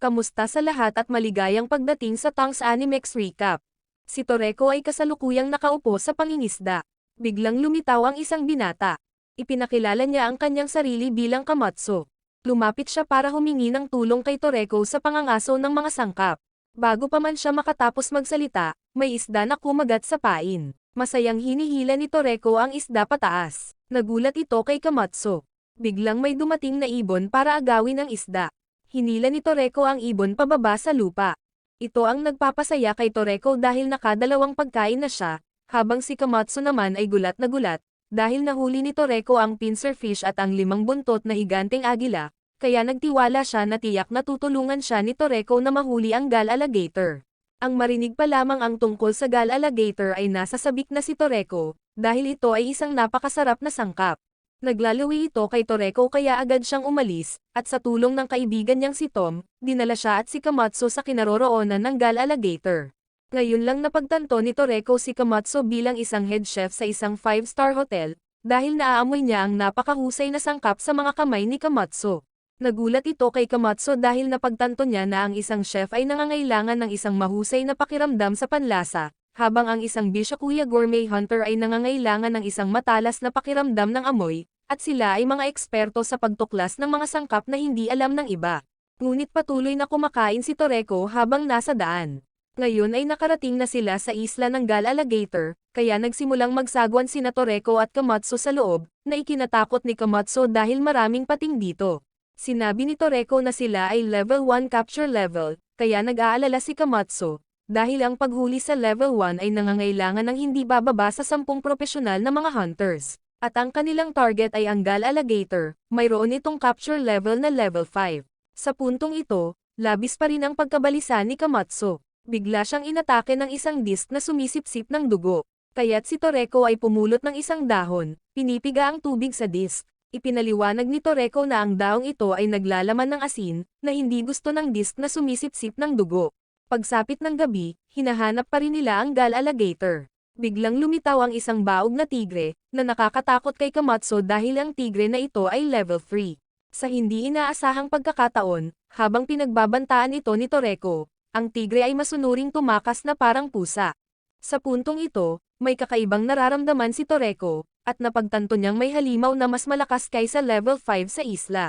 Kamusta sa lahat at maligayang pagdating sa Tongs Animex Recap. Si Toreko ay kasalukuyang nakaupo sa pangingisda. Biglang lumitaw ang isang binata. Ipinakilala niya ang kanyang sarili bilang Kamatsu. Lumapit siya para humingi ng tulong kay Toreko sa pangangaso ng mga sangkap. Bago pa man siya makatapos magsalita, may isda na kumagat sa pain. Masayang hinihila ni Toreko ang isda pataas. Nagulat ito kay Kamatsu. Biglang may dumating na ibon para agawin ang isda. Hinila ni Toreko ang ibon pababa sa lupa. Ito ang nagpapasaya kay Toreko dahil nakadalawang pagkain na siya, habang si Kamatsu naman ay gulat na gulat, dahil nahuli ni Toreko ang pincerfish at ang 5 buntot na higanteng agila, kaya nagtiwala siya na tiyak na tutulungan siya ni Toreko na mahuli ang gal alligator. Ang marinig pa lamang ang tungkol sa gal alligator ay nasa sabik na si Toreko, dahil ito ay isang napakasarap na sangkap. Naglalawi ito kay Toreko kaya agad siyang umalis, at sa tulong ng kaibigan niyang si Tom, dinala siya at si Kamatsu sa kinaroroonan ng gal alligator. Ngayon lang napagtanto ni Toreko si Kamatsu bilang isang head chef sa isang 5-star hotel, dahil naaamoy niya ang napakahusay na sangkap sa mga kamay ni Kamatsu. Nagulat ito kay Kamatsu dahil napagtanto niya na ang isang chef ay nangangailangan ng isang mahusay na pakiramdam sa panlasa, habang ang isang Bishakuya gourmet hunter ay nangangailangan ng isang matalas na pakiramdam ng amoy, at sila ay mga eksperto sa pagtuklas ng mga sangkap na hindi alam ng iba. Ngunit patuloy na kumakain si Toreko habang nasa daan. Ngayon ay nakarating na sila sa isla ng gal alligator, kaya nagsimulang magsagwan sina Toreko at Kamatsu sa loob, na ikinatakot ni Kamatsu dahil maraming pating dito. Sinabi ni Toreko na sila ay level 1 capture level, kaya nag-aalala si Kamatsu, dahil ang paghuli sa level 1 ay nangangailangan ng hindi bababa sa 10 profesional na mga hunters. At ang kanilang target ay ang gal alligator, mayroon itong capture level na level 5. Sa puntong ito, labis pa rin ang pagkabalisa ni Kamatsu. Bigla siyang inatake ng isang disc na sumisipsip ng dugo. Kaya't si Toreko ay pumulot ng isang dahon, pinipiga ang tubig sa disc. Ipinaliwanag ni Toreko na ang daong ito ay naglalaman ng asin, na hindi gusto ng disc na sumisipsip ng dugo. Pagsapit ng gabi, hinahanap pa rin nila ang gal alligator. Biglang lumitaw ang isang baog na tigre, na nakakatakot kay Kamatsu dahil ang tigre na ito ay level 3. Sa hindi inaasahang pagkakataon, habang pinagbabantaan ito ni Toreko, ang tigre ay masunuring tumakas na parang pusa. Sa puntong ito, may kakaibang nararamdaman si Toreko, at napagtanto niyang may halimaw na mas malakas kaysa level 5 sa isla.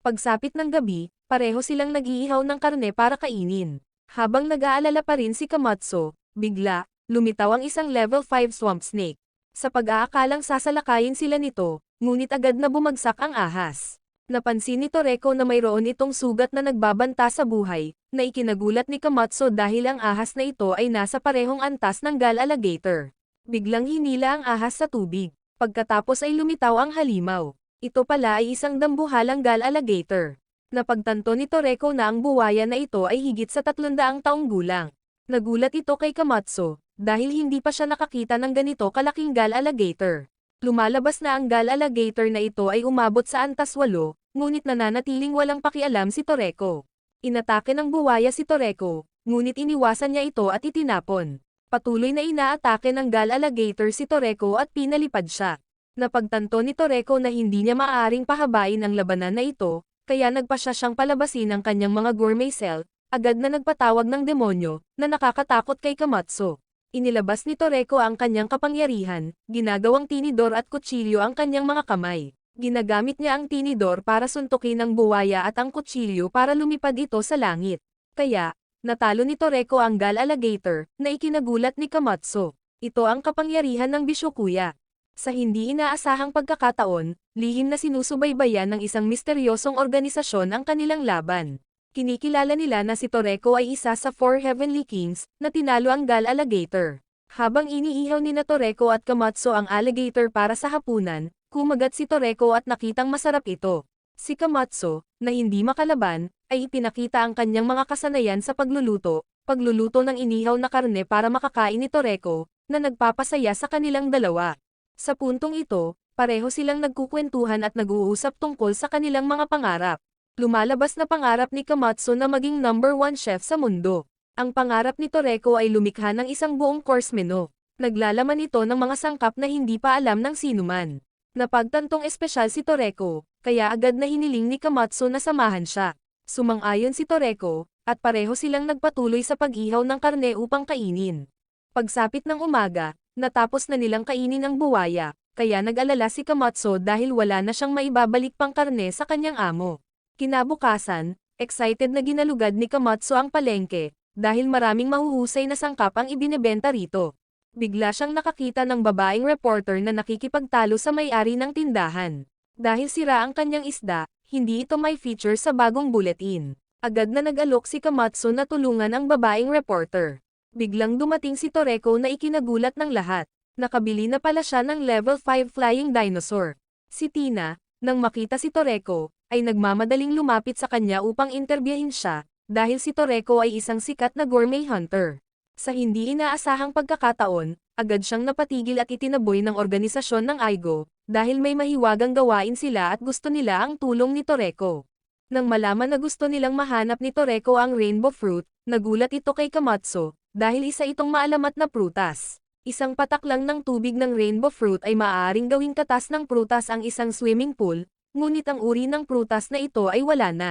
Pagsapit ng gabi, pareho silang nag-iihaw ng karne para kainin. Habang nag-aalala pa rin si Kamatsu, bigla, lumitaw ang isang level 5 swamp snake. Sa pag-aakalang sasalakayin sila nito, ngunit agad na bumagsak ang ahas. Napansin ni Toreko na mayroon itong sugat na nagbabanta sa buhay, na ikinagulat ni Kamatsu dahil ang ahas na ito ay nasa parehong antas ng gal alligator. Biglang hinila ang ahas sa tubig. Pagkatapos ay lumitaw ang halimaw. Ito pala ay isang dambuhalang gal alligator. Napagtanto ni Toreko na ang buwaya na ito ay higit sa 300 taong gulang. Nagulat ito kay Kamatsu, dahil hindi pa siya nakakita ng ganito kalaking gal alligator. Lumalabas na ang gal alligator na ito ay umabot sa antas 8, ngunit nananatiling walang pakialam si Toreko. Inatake ng buwaya si Toreko, ngunit iniwasan niya ito at itinapon. Patuloy na inaatake ng gal alligator si Toreko at pinalipad siya. Napagtanto ni Toreko na hindi niya maaaring pahabain ang labanan na ito, kaya nagpasya siyang palabasin ang kanyang mga gourmet cell, agad na nagpatawag ng demonyo, na nakakatakot kay Kamatsu. Inilabas ni Toreko ang kanyang kapangyarihan, ginagawang tinidor at kutsilyo ang kanyang mga kamay. Ginagamit niya ang tinidor para suntukin ang buwaya at ang kutsilyo para lumipad ito sa langit. Kaya, natalo ni Toreko ang gal alligator, na ikinagulat ni Kamatsu. Ito ang kapangyarihan ng Bishokuya. Sa hindi inaasahang pagkakataon, lihim na sinusubaybayan ng isang misteryosong organisasyon ang kanilang laban. Kinikilala nila na si Toreko ay isa sa 4 Heavenly Kings, na tinalo ang gal alligator. Habang iniihaw ni Toreko at Kamatsu ang alligator para sa hapunan, kumagat si Toreko at nakitang masarap ito. Si Kamatsu, na hindi makalaban, ay ipinakita ang kanyang mga kasanayan sa pagluluto ng inihaw na karne para makakain ni Toreko, na nagpapasaya sa kanilang dalawa. Sa puntong ito, pareho silang nagkukwentuhan at nag-uusap tungkol sa kanilang mga pangarap. Lumalabas na pangarap ni Kamatsu na maging number 1 chef sa mundo. Ang pangarap ni Toreko ay lumikha ng isang buong course menu. Naglalaman ito ng mga sangkap na hindi pa alam ng sinuman. Napagtantong espesyal si Toreko, kaya agad na hiniling ni Kamatsu na samahan siya. Sumang-ayon si Toreko, at pareho silang nagpatuloy sa pag-ihaw ng karne upang kainin. Pagsapit ng umaga, natapos na nilang kainin ang buwaya, kaya nag-alala si Kamatsu dahil wala na siyang maibabalik pang karne sa kanyang amo. Kinabukasan, excited na ginalugad ni Kamatsu ang palengke, dahil maraming mahuhusay na sangkap ang ibinebenta rito. Bigla siyang nakakita ng babaeng reporter na nakikipagtalo sa may-ari ng tindahan. Dahil sira ang kanyang isda, hindi ito may feature sa bagong bulletin. Agad na nag-alok si Kamatsu na tulungan ang babaeng reporter. Biglang dumating si Toreko na ikinagulat ng lahat. Nakabili na pala siya ng level 5 flying dinosaur. Si Tina, nang makita si Toreko, ay nagmamadaling lumapit sa kanya upang interbiyahin siya, dahil si Toreko ay isang sikat na gourmet hunter. Sa hindi inaasahang pagkakataon, agad siyang napatigil at itinaboy ng organisasyon ng Aigo, dahil may mahiwagang gawain sila at gusto nila ang tulong ni Toreko. Nang malaman na gusto nilang mahanap ni Toreko ang rainbow fruit, nagulat ito kay Kamatsu, dahil isa itong maalamat na prutas. Isang patak lang ng tubig ng rainbow fruit ay maaaring gawing katas ng prutas ang isang swimming pool, ngunit ang uri ng prutas na ito ay wala na.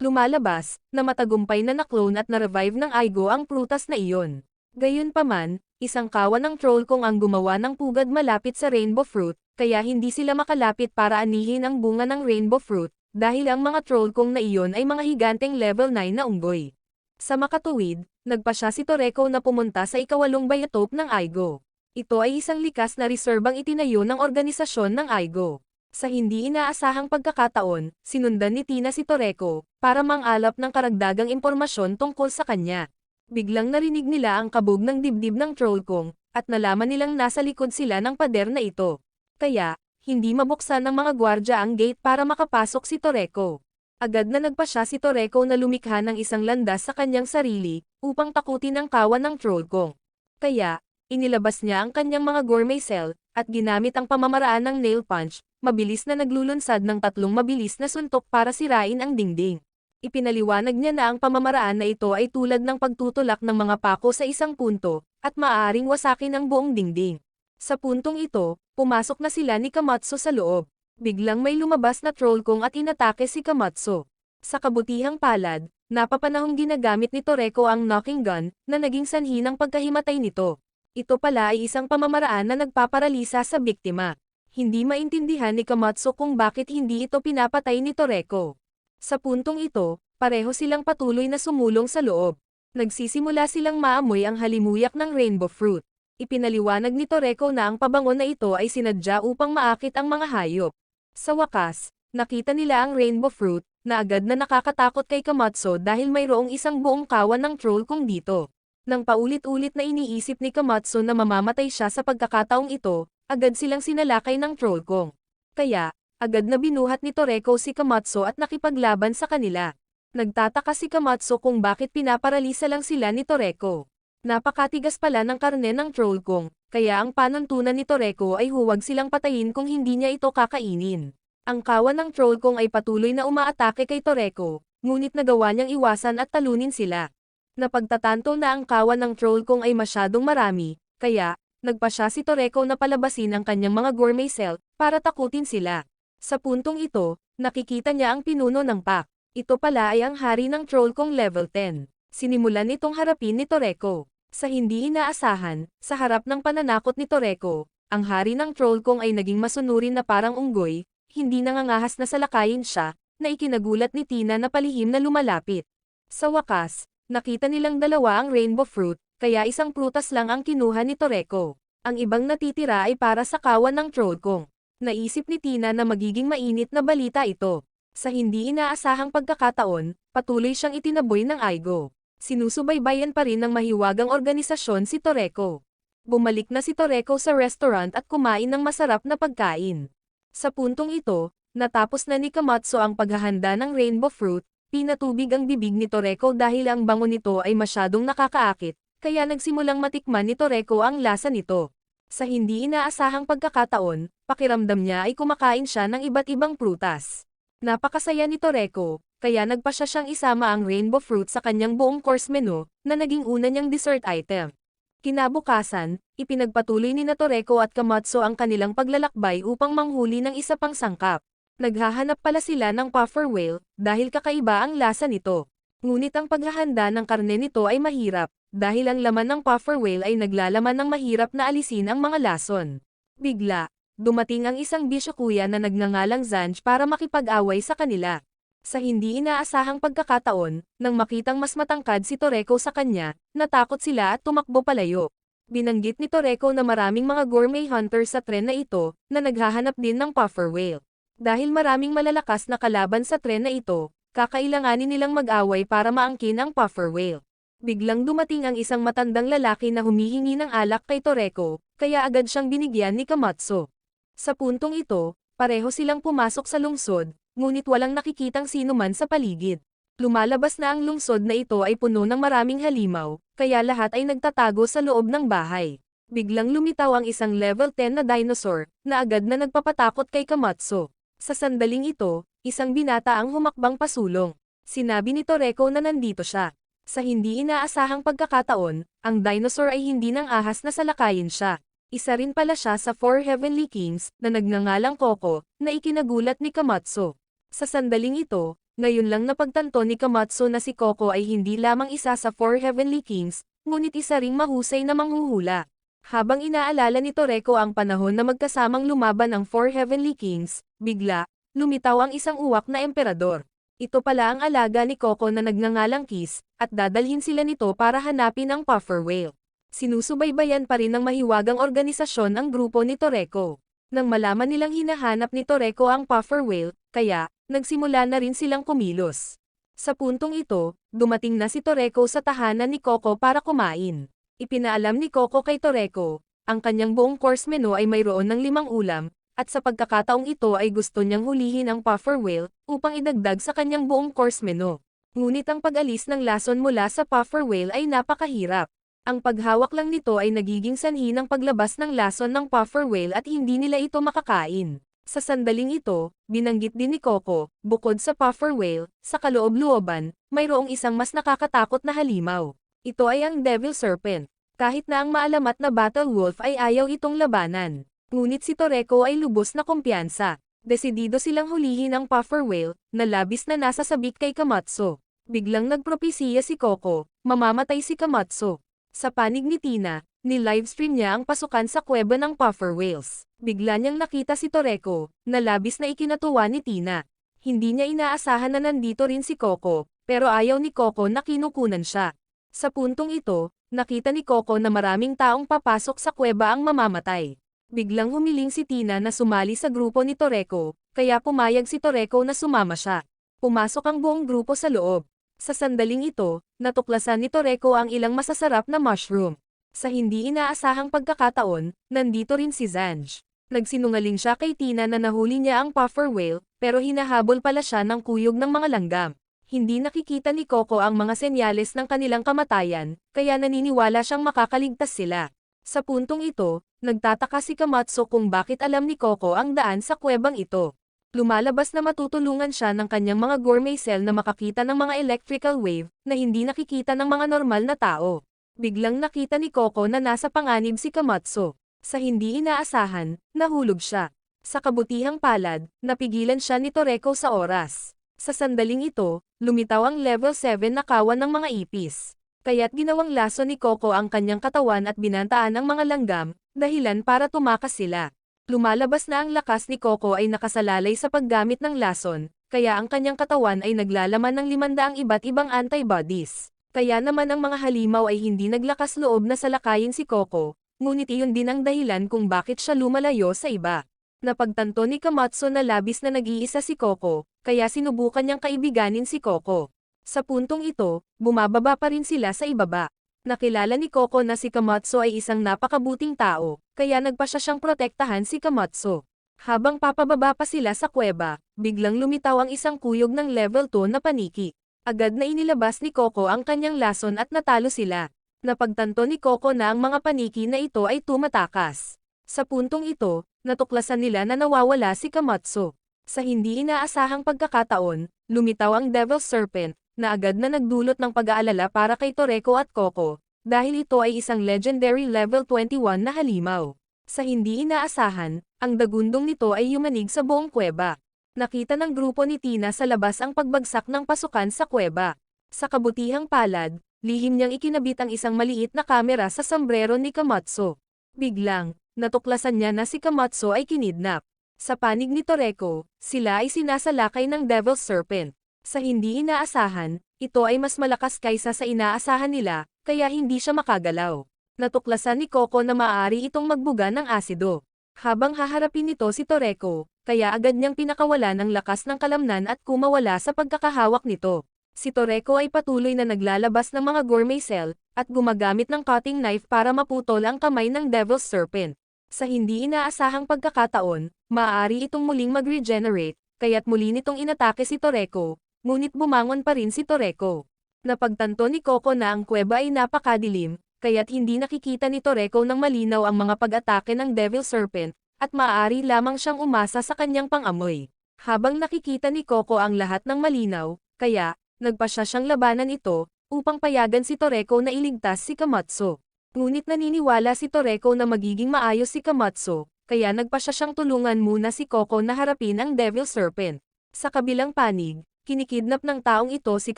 Lumalabas, na matagumpay na na-clone at na-revive ng Aigo ang prutas na iyon. Gayunpaman, isang kawan ng troll kung ang gumawa ng pugad malapit sa rainbow fruit, kaya hindi sila makalapit para anihin ang bunga ng rainbow fruit, dahil ang mga troll kung na iyon ay mga higanteng level 9 na unggoy. Sa makatuwid, nagpasya si Toreko na pumunta sa ikawalong biotope ng Aigo. Ito ay isang likas na reserbang itinayo ng organisasyon ng Aigo. Sa hindi inaasahang pagkakataon, sinundan ni Tina si Toreko, para mangalap ng karagdagang impormasyon tungkol sa kanya. Biglang narinig nila ang kabog ng dibdib ng Trollkong, at nalaman nilang nasa likod sila ng pader na ito. Kaya, hindi mabuksan ng mga gwardya ang gate para makapasok si Toreko. Agad na nagpasya si Toreko na lumikha ng isang landas sa kanyang sarili, upang takutin ang kawan ng Trollkong. Kaya, inilabas niya ang kanyang mga gourmet cell, at ginamit ang pamamaraan ng nail punch, mabilis na naglulunsad ng 3 mabilis na suntok para sirain ang dingding. Ipinaliwanag niya na ang pamamaraan na ito ay tulad ng pagtutulak ng mga pako sa isang punto, at maaaring wasakin ang buong dingding. Sa puntong ito, pumasok na sila ni Kamatsu sa loob. Biglang may lumabas na Trollkong at inatake si Kamatsu. Sa kabutihang palad, napapanahong ginagamit ni Toreko ang knocking gun, na naging sanhi ng pagkahimatay nito. Ito pala ay isang pamamaraan na nagpaparalisa sa biktima. Hindi maintindihan ni Kamatsu kung bakit hindi ito pinapatay ni Toreko. Sa puntong ito, pareho silang patuloy na sumulong sa loob. Nagsisimula silang maamoy ang halimuyak ng rainbow fruit. Ipinaliwanag ni Toreko na ang pabango na ito ay sinadya upang maakit ang mga hayop. Sa wakas, nakita nila ang rainbow fruit, na agad na nakakatakot kay Kamatsu dahil mayroong isang buong kawan ng Trollkong dito. Nang paulit-ulit na iniisip ni Kamatsu na mamamatay siya sa pagkakataong ito, agad silang sinalakay ng Trollkong. Kaya, agad na binuhat ni Toreko si Kamatsu at nakipaglaban sa kanila. Nagtataka si Kamatsu kung bakit pinaparalisa lang sila ni Toreko. Napakatigas pala ng karne ng Trollkong, kaya ang panuntunan ni Toreko ay huwag silang patayin kung hindi niya ito kakainin. Ang kawan ng Trollkong ay patuloy na umaatake kay Toreko, ngunit nagawa niyang iwasan at talunin sila. Napagtatanto na ang kawan ng Trollkong ay masyadong marami, kaya, nagpasya si Toreko na palabasin ang kanyang mga gourmet cell, para takutin sila. Sa puntong ito, nakikita niya ang pinuno ng pack. Ito pala ay ang hari ng Trollkong level 10. Sinimulan itong harapin ni Toreko. Sa hindi inaasahan, sa harap ng pananakot ni Toreko, ang hari ng Trollkong ay naging masunurin na parang unggoy, hindi nangangahas na salakayin siya, na ikinagulat ni Tina na palihim na lumalapit. Sa wakas, nakita nilang dalawa ang rainbow fruit, kaya isang prutas lang ang kinuha ni Toreko. Ang ibang natitira ay para sa kawan ng Trollkong. Naisip ni Tina na magiging mainit na balita ito. Sa hindi inaasahang pagkakataon, patuloy siyang itinaboy ng Aigo. Sinusubaybayan pa rin ng mahiwagang organisasyon si Toreko. Bumalik na si Toreko sa restaurant at kumain ng masarap na pagkain. Sa puntong ito, natapos na ni Kamatsu ang paghahanda ng rainbow fruit, pinatubig ang bibig ni Toreko dahil ang bango nito ay masyadong nakakaakit, kaya nagsimulang matikman ni Toreko ang lasa nito. Sa hindi inaasahang pagkakataon, pakiramdam niya ay kumakain siya ng iba't ibang prutas. Napakasaya ni Toreko, kaya nagpasya siyang isama ang rainbow fruit sa kanyang buong course menu, na naging una niyang dessert item. Kinabukasan, ipinagpatuloy ni Toreko at Kamatsu ang kanilang paglalakbay upang manghuli ng isa pang sangkap. Naghahanap pala sila ng puffer whale, dahil kakaiba ang lasa nito. Ngunit ang paghahanda ng karne nito ay mahirap, dahil ang laman ng puffer whale ay naglalaman ng mahirap na alisin ang mga lason. Bigla, dumating ang isang bisyokuya na nagngangalang Zanj para makipag-away sa kanila. Sa hindi inaasahang pagkakataon, nang makitang mas matangkad si Toreko sa kanya, natakot sila at tumakbo palayo. Binanggit ni Toreko na maraming mga gourmet hunters sa tren na ito, na naghahanap din ng puffer whale. Dahil maraming malalakas na kalaban sa tren na ito, kakailanganin nilang mag-away para maangkin ang puffer whale. Biglang dumating ang isang matandang lalaki na humihingi ng alak kay Toreko, kaya agad siyang binigyan ni Kamatsu. Sa puntong ito, pareho silang pumasok sa lungsod, ngunit walang nakikitang sino man sa paligid. Lumalabas na ang lungsod na ito ay puno ng maraming halimaw, kaya lahat ay nagtatago sa loob ng bahay. Biglang lumitaw ang isang level 10 na dinosaur, na agad na nagpapatakot kay Kamatsu. Sa sandaling ito, isang binata ang humakbang pasulong. Sinabi ni Toreko na nandito siya. Sa hindi inaasahang pagkakataon, ang dinosaur ay hindi nang ahas na salakayin siya. Isa rin pala siya sa 4 Heavenly Kings, na nagngangalang Koko, na ikinagulat ni Kamatsu. Sa sandaling ito, ngayon lang napagtanto ni Kamatsu na si Koko ay hindi lamang isa sa 4 Heavenly Kings, ngunit isa ring mahusay na manghuhula. Habang inaalala ni Toreko ang panahon na magkasamang lumaban ang 4 Heavenly Kings, bigla, lumitaw ang isang uwak na emperador. Ito pala ang alaga ni Koko na nagngangalang Kiss, at dadalhin sila nito para hanapin ang puffer whale. Sinusubaybayan pa rin ng mahiwagang organisasyon ang grupo ni Toreko. Nang malaman nilang hinahanap ni Toreko ang puffer whale, kaya, nagsimula na rin silang kumilos. Sa puntong ito, dumating na si Toreko sa tahanan ni Koko para kumain. Ipinaalam ni Koko kay Toreko, ang kanyang buong course menu ay mayroon ng 5 ulam, at sa pagkakataong ito ay gusto niyang hulihin ang puffer whale, upang idagdag sa kanyang buong course menu. Ngunit ang pag-alis ng lason mula sa puffer whale ay napakahirap. Ang paghawak lang nito ay nagiging sanhi ng paglabas ng lason ng puffer whale at hindi nila ito makakain. Sa sandaling ito, binanggit din ni Koko, bukod sa puffer whale, sa kaloob-looban, mayroong isang mas nakakatakot na halimaw. Ito ay ang devil serpent. Kahit na ang maalamat na battle wolf ay ayaw itong labanan. Ngunit si Toreko ay lubos na kumpiyansa. Desidido silang hulihin ang puffer whale, na labis na nasa sabik kay Kamatsu. Biglang nagpropesiya si Koko, mamamatay si Kamatsu. Sa panig ni Tina, ni-livestream niya ang pasukan sa kuweba ng puffer whales. Bigla niyang nakita si Toreko, na labis na ikinatuwa ni Tina. Hindi niya inaasahan na nandito rin si Koko, pero ayaw ni Koko na kinukunan siya. Sa puntong ito, nakita ni Koko na maraming taong papasok sa kuweba ang mamamatay. Biglang humiling si Tina na sumali sa grupo ni Toreko, kaya pumayag si Toreko na sumama siya. Pumasok ang buong grupo sa loob. Sa sandaling ito, natuklasan ni Toreko ang ilang masasarap na mushroom. Sa hindi inaasahang pagkakataon, nandito rin si Zanj. Nagsinungaling siya kay Tina na nahuli niya ang puffer whale, pero hinahabol pala siya ng kuyog ng mga langgam. Hindi nakikita ni Koko ang mga senyales ng kanilang kamatayan, kaya naniniwala siyang makakaligtas sila. Sa puntong ito, nagtataka si Kamatsu kung bakit alam ni Koko ang daan sa kuwebang ito. Lumalabas na matutulungan siya ng kanyang mga gourmet cell na makakita ng mga electrical wave na hindi nakikita ng mga normal na tao. Biglang nakita ni Koko na nasa panganib si Kamatsu. Sa hindi inaasahan, nahulog siya. Sa kabutihang palad, napigilan siya ni Toreko sa oras. Sa sandaling ito, lumitaw ang level 7 na kawan ng mga ipis. Kaya't ginawang laso ni Koko ang kanyang katawan at binantaan ang mga langgam, dahilan para tumakas sila. Lumalabas na ang lakas ni Koko ay nakasalalay sa paggamit ng lason, kaya ang kanyang katawan ay naglalaman ng 500 iba't ibang antibodies. Kaya naman ang mga halimaw ay hindi naglakas loob na salakayin si Koko, ngunit iyon din ang dahilan kung bakit siya lumalayo sa iba. Napagtanto ni Kamatsu na labis na nag-iisa si Koko, kaya sinubukan niyang kaibiganin si Koko. Sa puntong ito, bumababa pa rin sila sa ibaba. Nakilala ni Koko na si Kamatsu ay isang napakabuting tao, kaya nagpa siya siyang protektahan si Kamatsu. Habang papababa pa sila sa kuweba, biglang lumitaw ang isang kuyog ng level 2 na paniki. Agad na inilabas ni Koko ang kanyang lason at natalo sila. Napagtanto ni Koko na ang mga paniki na ito ay tumatakas. Sa puntong ito, natuklasan nila na nawawala si Kamatsu. Sa hindi inaasahang pagkakataon, lumitaw ang Devil Serpent, na agad na nagdulot ng pag-aalala para kay Toreko at Koko, dahil ito ay isang legendary level 21 na halimaw. Sa hindi inaasahan, ang dagundong nito ay yumanig sa buong kuweba. Nakita ng grupo ni Tina sa labas ang pagbagsak ng pasukan sa kuweba. Sa kabutihang palad, lihim niyang ikinabit ang isang maliit na kamera sa sombrero ni Komatsu. Biglang, natuklasan niya na si Komatsu ay kinidnap. Sa panig ni Toreko, sila ay sinasalakay ng Devil's Serpent. Sa hindi inaasahan, ito ay mas malakas kaysa sa inaasahan nila, kaya hindi siya makagalaw. Natuklasan ni Coco na maaari itong magbuga ng asido. Habang haharapin nito si Toreko, kaya agad niyang pinakawala ng lakas ng kalamnan at kumawala sa pagkakahawak nito. Si Toreko ay patuloy na naglalabas ng mga gourmet cell, at gumagamit ng cutting knife para maputol ang kamay ng Devil's Serpent. Sa hindi inaasahang pagkakataon, maaari itong muling mag-regenerate, kaya't muli nitong inatake si Toreko, ngunit bumangon pa rin si Toreko. Napagtanto ni Coco na ang kuweba ay napakadilim, kaya't hindi nakikita ni Toreko ng malinaw ang mga pag-atake ng Devil's Serpent, at maaari lamang siyang umasa sa kanyang pang-amoy. Habang nakikita ni Coco ang lahat ng malinaw, kaya, nagpasya siyang labanan ito, upang payagan si Toreko na iligtas si Komatsu. Ngunit naniniwala si Toreko na magiging maayos si Komatsu, kaya nagpasya siyang tulungan muna si Coco na harapin ang Devil's Serpent. Sa kabilang panig, kinikidnap ng taong ito si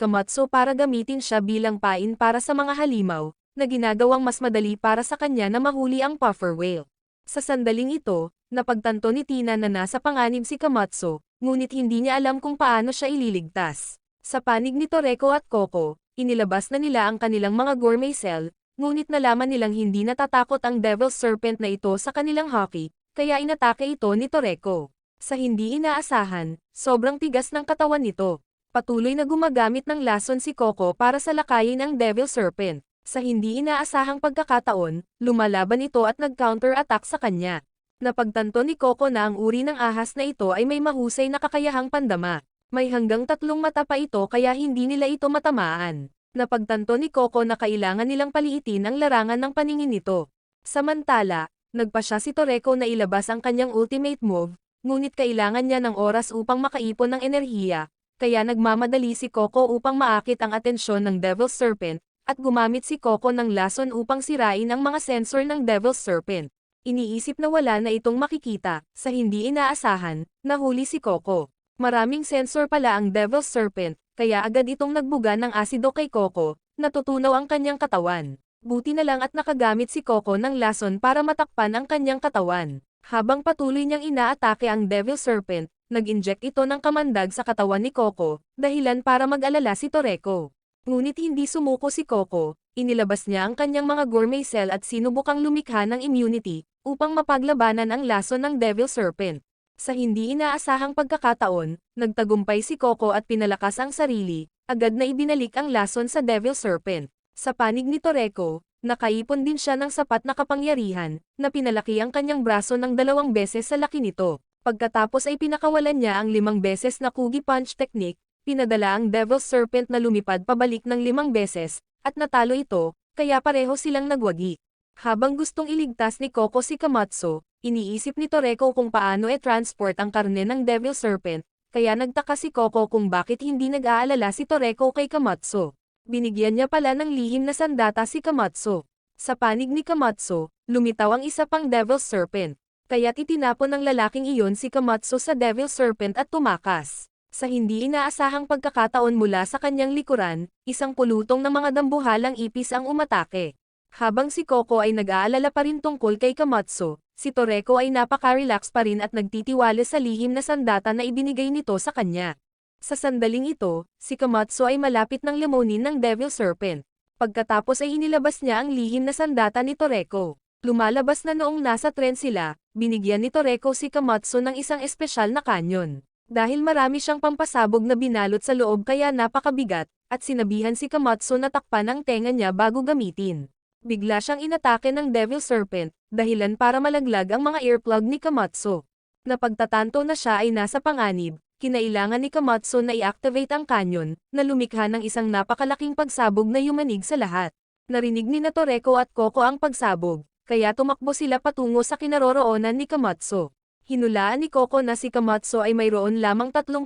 Komatsu para gamitin siya bilang pain para sa mga halimaw, na ginagawang mas madali para sa kanya na mahuli ang puffer whale. Sa sandaling ito, napagtanto ni Tina na nasa panganib si Komatsu, ngunit hindi niya alam kung paano siya ililigtas. Sa panig ni Toreko at Coco, inilabas na nila ang kanilang mga gourmet cell, ngunit nalaman nilang hindi natatakot ang Devil's Serpent na ito sa kanilang hockey, kaya inatake ito ni Toreko. Sa hindi inaasahan, sobrang tigas ng katawan nito. Patuloy na gumagamit ng lason si Coco para salakayin ang Devil's Serpent. Sa hindi inaasahang pagkakataon, lumalaban ito at nag-counter-attack sa kanya. Napagtanto ni Coco na ang uri ng ahas na ito ay may mahusay na kakayahang pandama. May hanggang 3 mata pa ito kaya hindi nila ito matamaan. Napagtanto ni Coco na kailangan nilang paliitin ang larangan ng paningin nito. Samantala, nagpasya si Toreko na ilabas ang kanyang ultimate move, ngunit kailangan niya ng oras upang makaipon ng enerhiya, kaya nagmamadali si Coco upang maakit ang atensyon ng Devil's Serpent, at gumamit si Coco ng lason upang sirain ang mga sensor ng Devil's Serpent. Iniisip na wala na itong makikita, sa hindi inaasahan, nahuli si Coco. Maraming sensor pala ang Devil's Serpent, kaya agad itong nagbuga ng asido kay Coco, natutunaw ang kanyang katawan. Buti na lang at nakagamit si Coco ng lason para matakpan ang kanyang katawan. Habang patuloy niyang inaatake ang Devil's Serpent, nag-inject ito ng kamandag sa katawan ni Coco, dahilan para mag-alala si Toreko. Ngunit hindi sumuko si Coco, inilabas niya ang kanyang mga gourmet cell at sinubukang lumikha ng immunity, upang mapaglabanan ang lason ng Devil's Serpent. Sa hindi inaasahang pagkakataon, nagtagumpay si Coco at pinalakas ang sarili, agad na ibinalik ang lason sa Devil's Serpent. Sa panig ni Toreko, nakaipon din siya ng sapat na kapangyarihan, na pinalaki ang kanyang braso ng 2 beses sa laki nito. Pagkatapos ay pinakawalan niya ang 5 beses na Kugi Punch technique, pinadala ang Devil's Serpent na lumipad pabalik ng 5 beses, at natalo ito, kaya pareho silang nagwagi. Habang gustong iligtas ni Coco si Komatsu, iniisip ni Toreko kung paano transport ang karne ng Devil's Serpent, kaya nagtaka si Coco kung bakit hindi nag-aalala si Toreko kay Komatsu. Binigyan niya pala ng lihim na sandata si Komatsu. Sa panig ni Komatsu, lumitaw ang isa pang Devil's Serpent, kaya't itinapon ng lalaking iyon si Komatsu sa Devil's Serpent at tumakas. Sa hindi inaasahang pagkakataon mula sa kanyang likuran, isang pulutong ng mga dambuhalang ipis ang umatake. Habang si Coco ay nag-aalala pa rin tungkol kay Komatsu, si Toreko ay napaka-relax pa rin at nagtitiwala sa lihim na sandata na ibinigay nito sa kanya. Sa sandaling ito, si Komatsu ay malapit ng limunin ng Devil's Serpent. Pagkatapos ay inilabas niya ang lihim na sandata ni Toreko. Lumalabas na noong nasa tren sila, binigyan ni Toreko si Komatsu ng isang espesyal na kanyon. Dahil marami siyang pampasabog na binalot sa loob kaya napakabigat, at sinabihan si Komatsu na takpan ang tenga niya bago gamitin. Bigla siyang inatake ng Devil's Serpent, dahilan para malaglag ang mga earplug ni Komatsu. Napagtatanto na siya ay nasa panganib, kinailangan ni Komatsu na i-activate ang kanyon, na lumikha ng isang napakalaking pagsabog na yumanig sa lahat. Narinig ni Toreko at Coco ang pagsabog, kaya tumakbo sila patungo sa kinaroroonan ni Komatsu. Hinulaan ni Coco na si Komatsu ay mayroon lamang 3%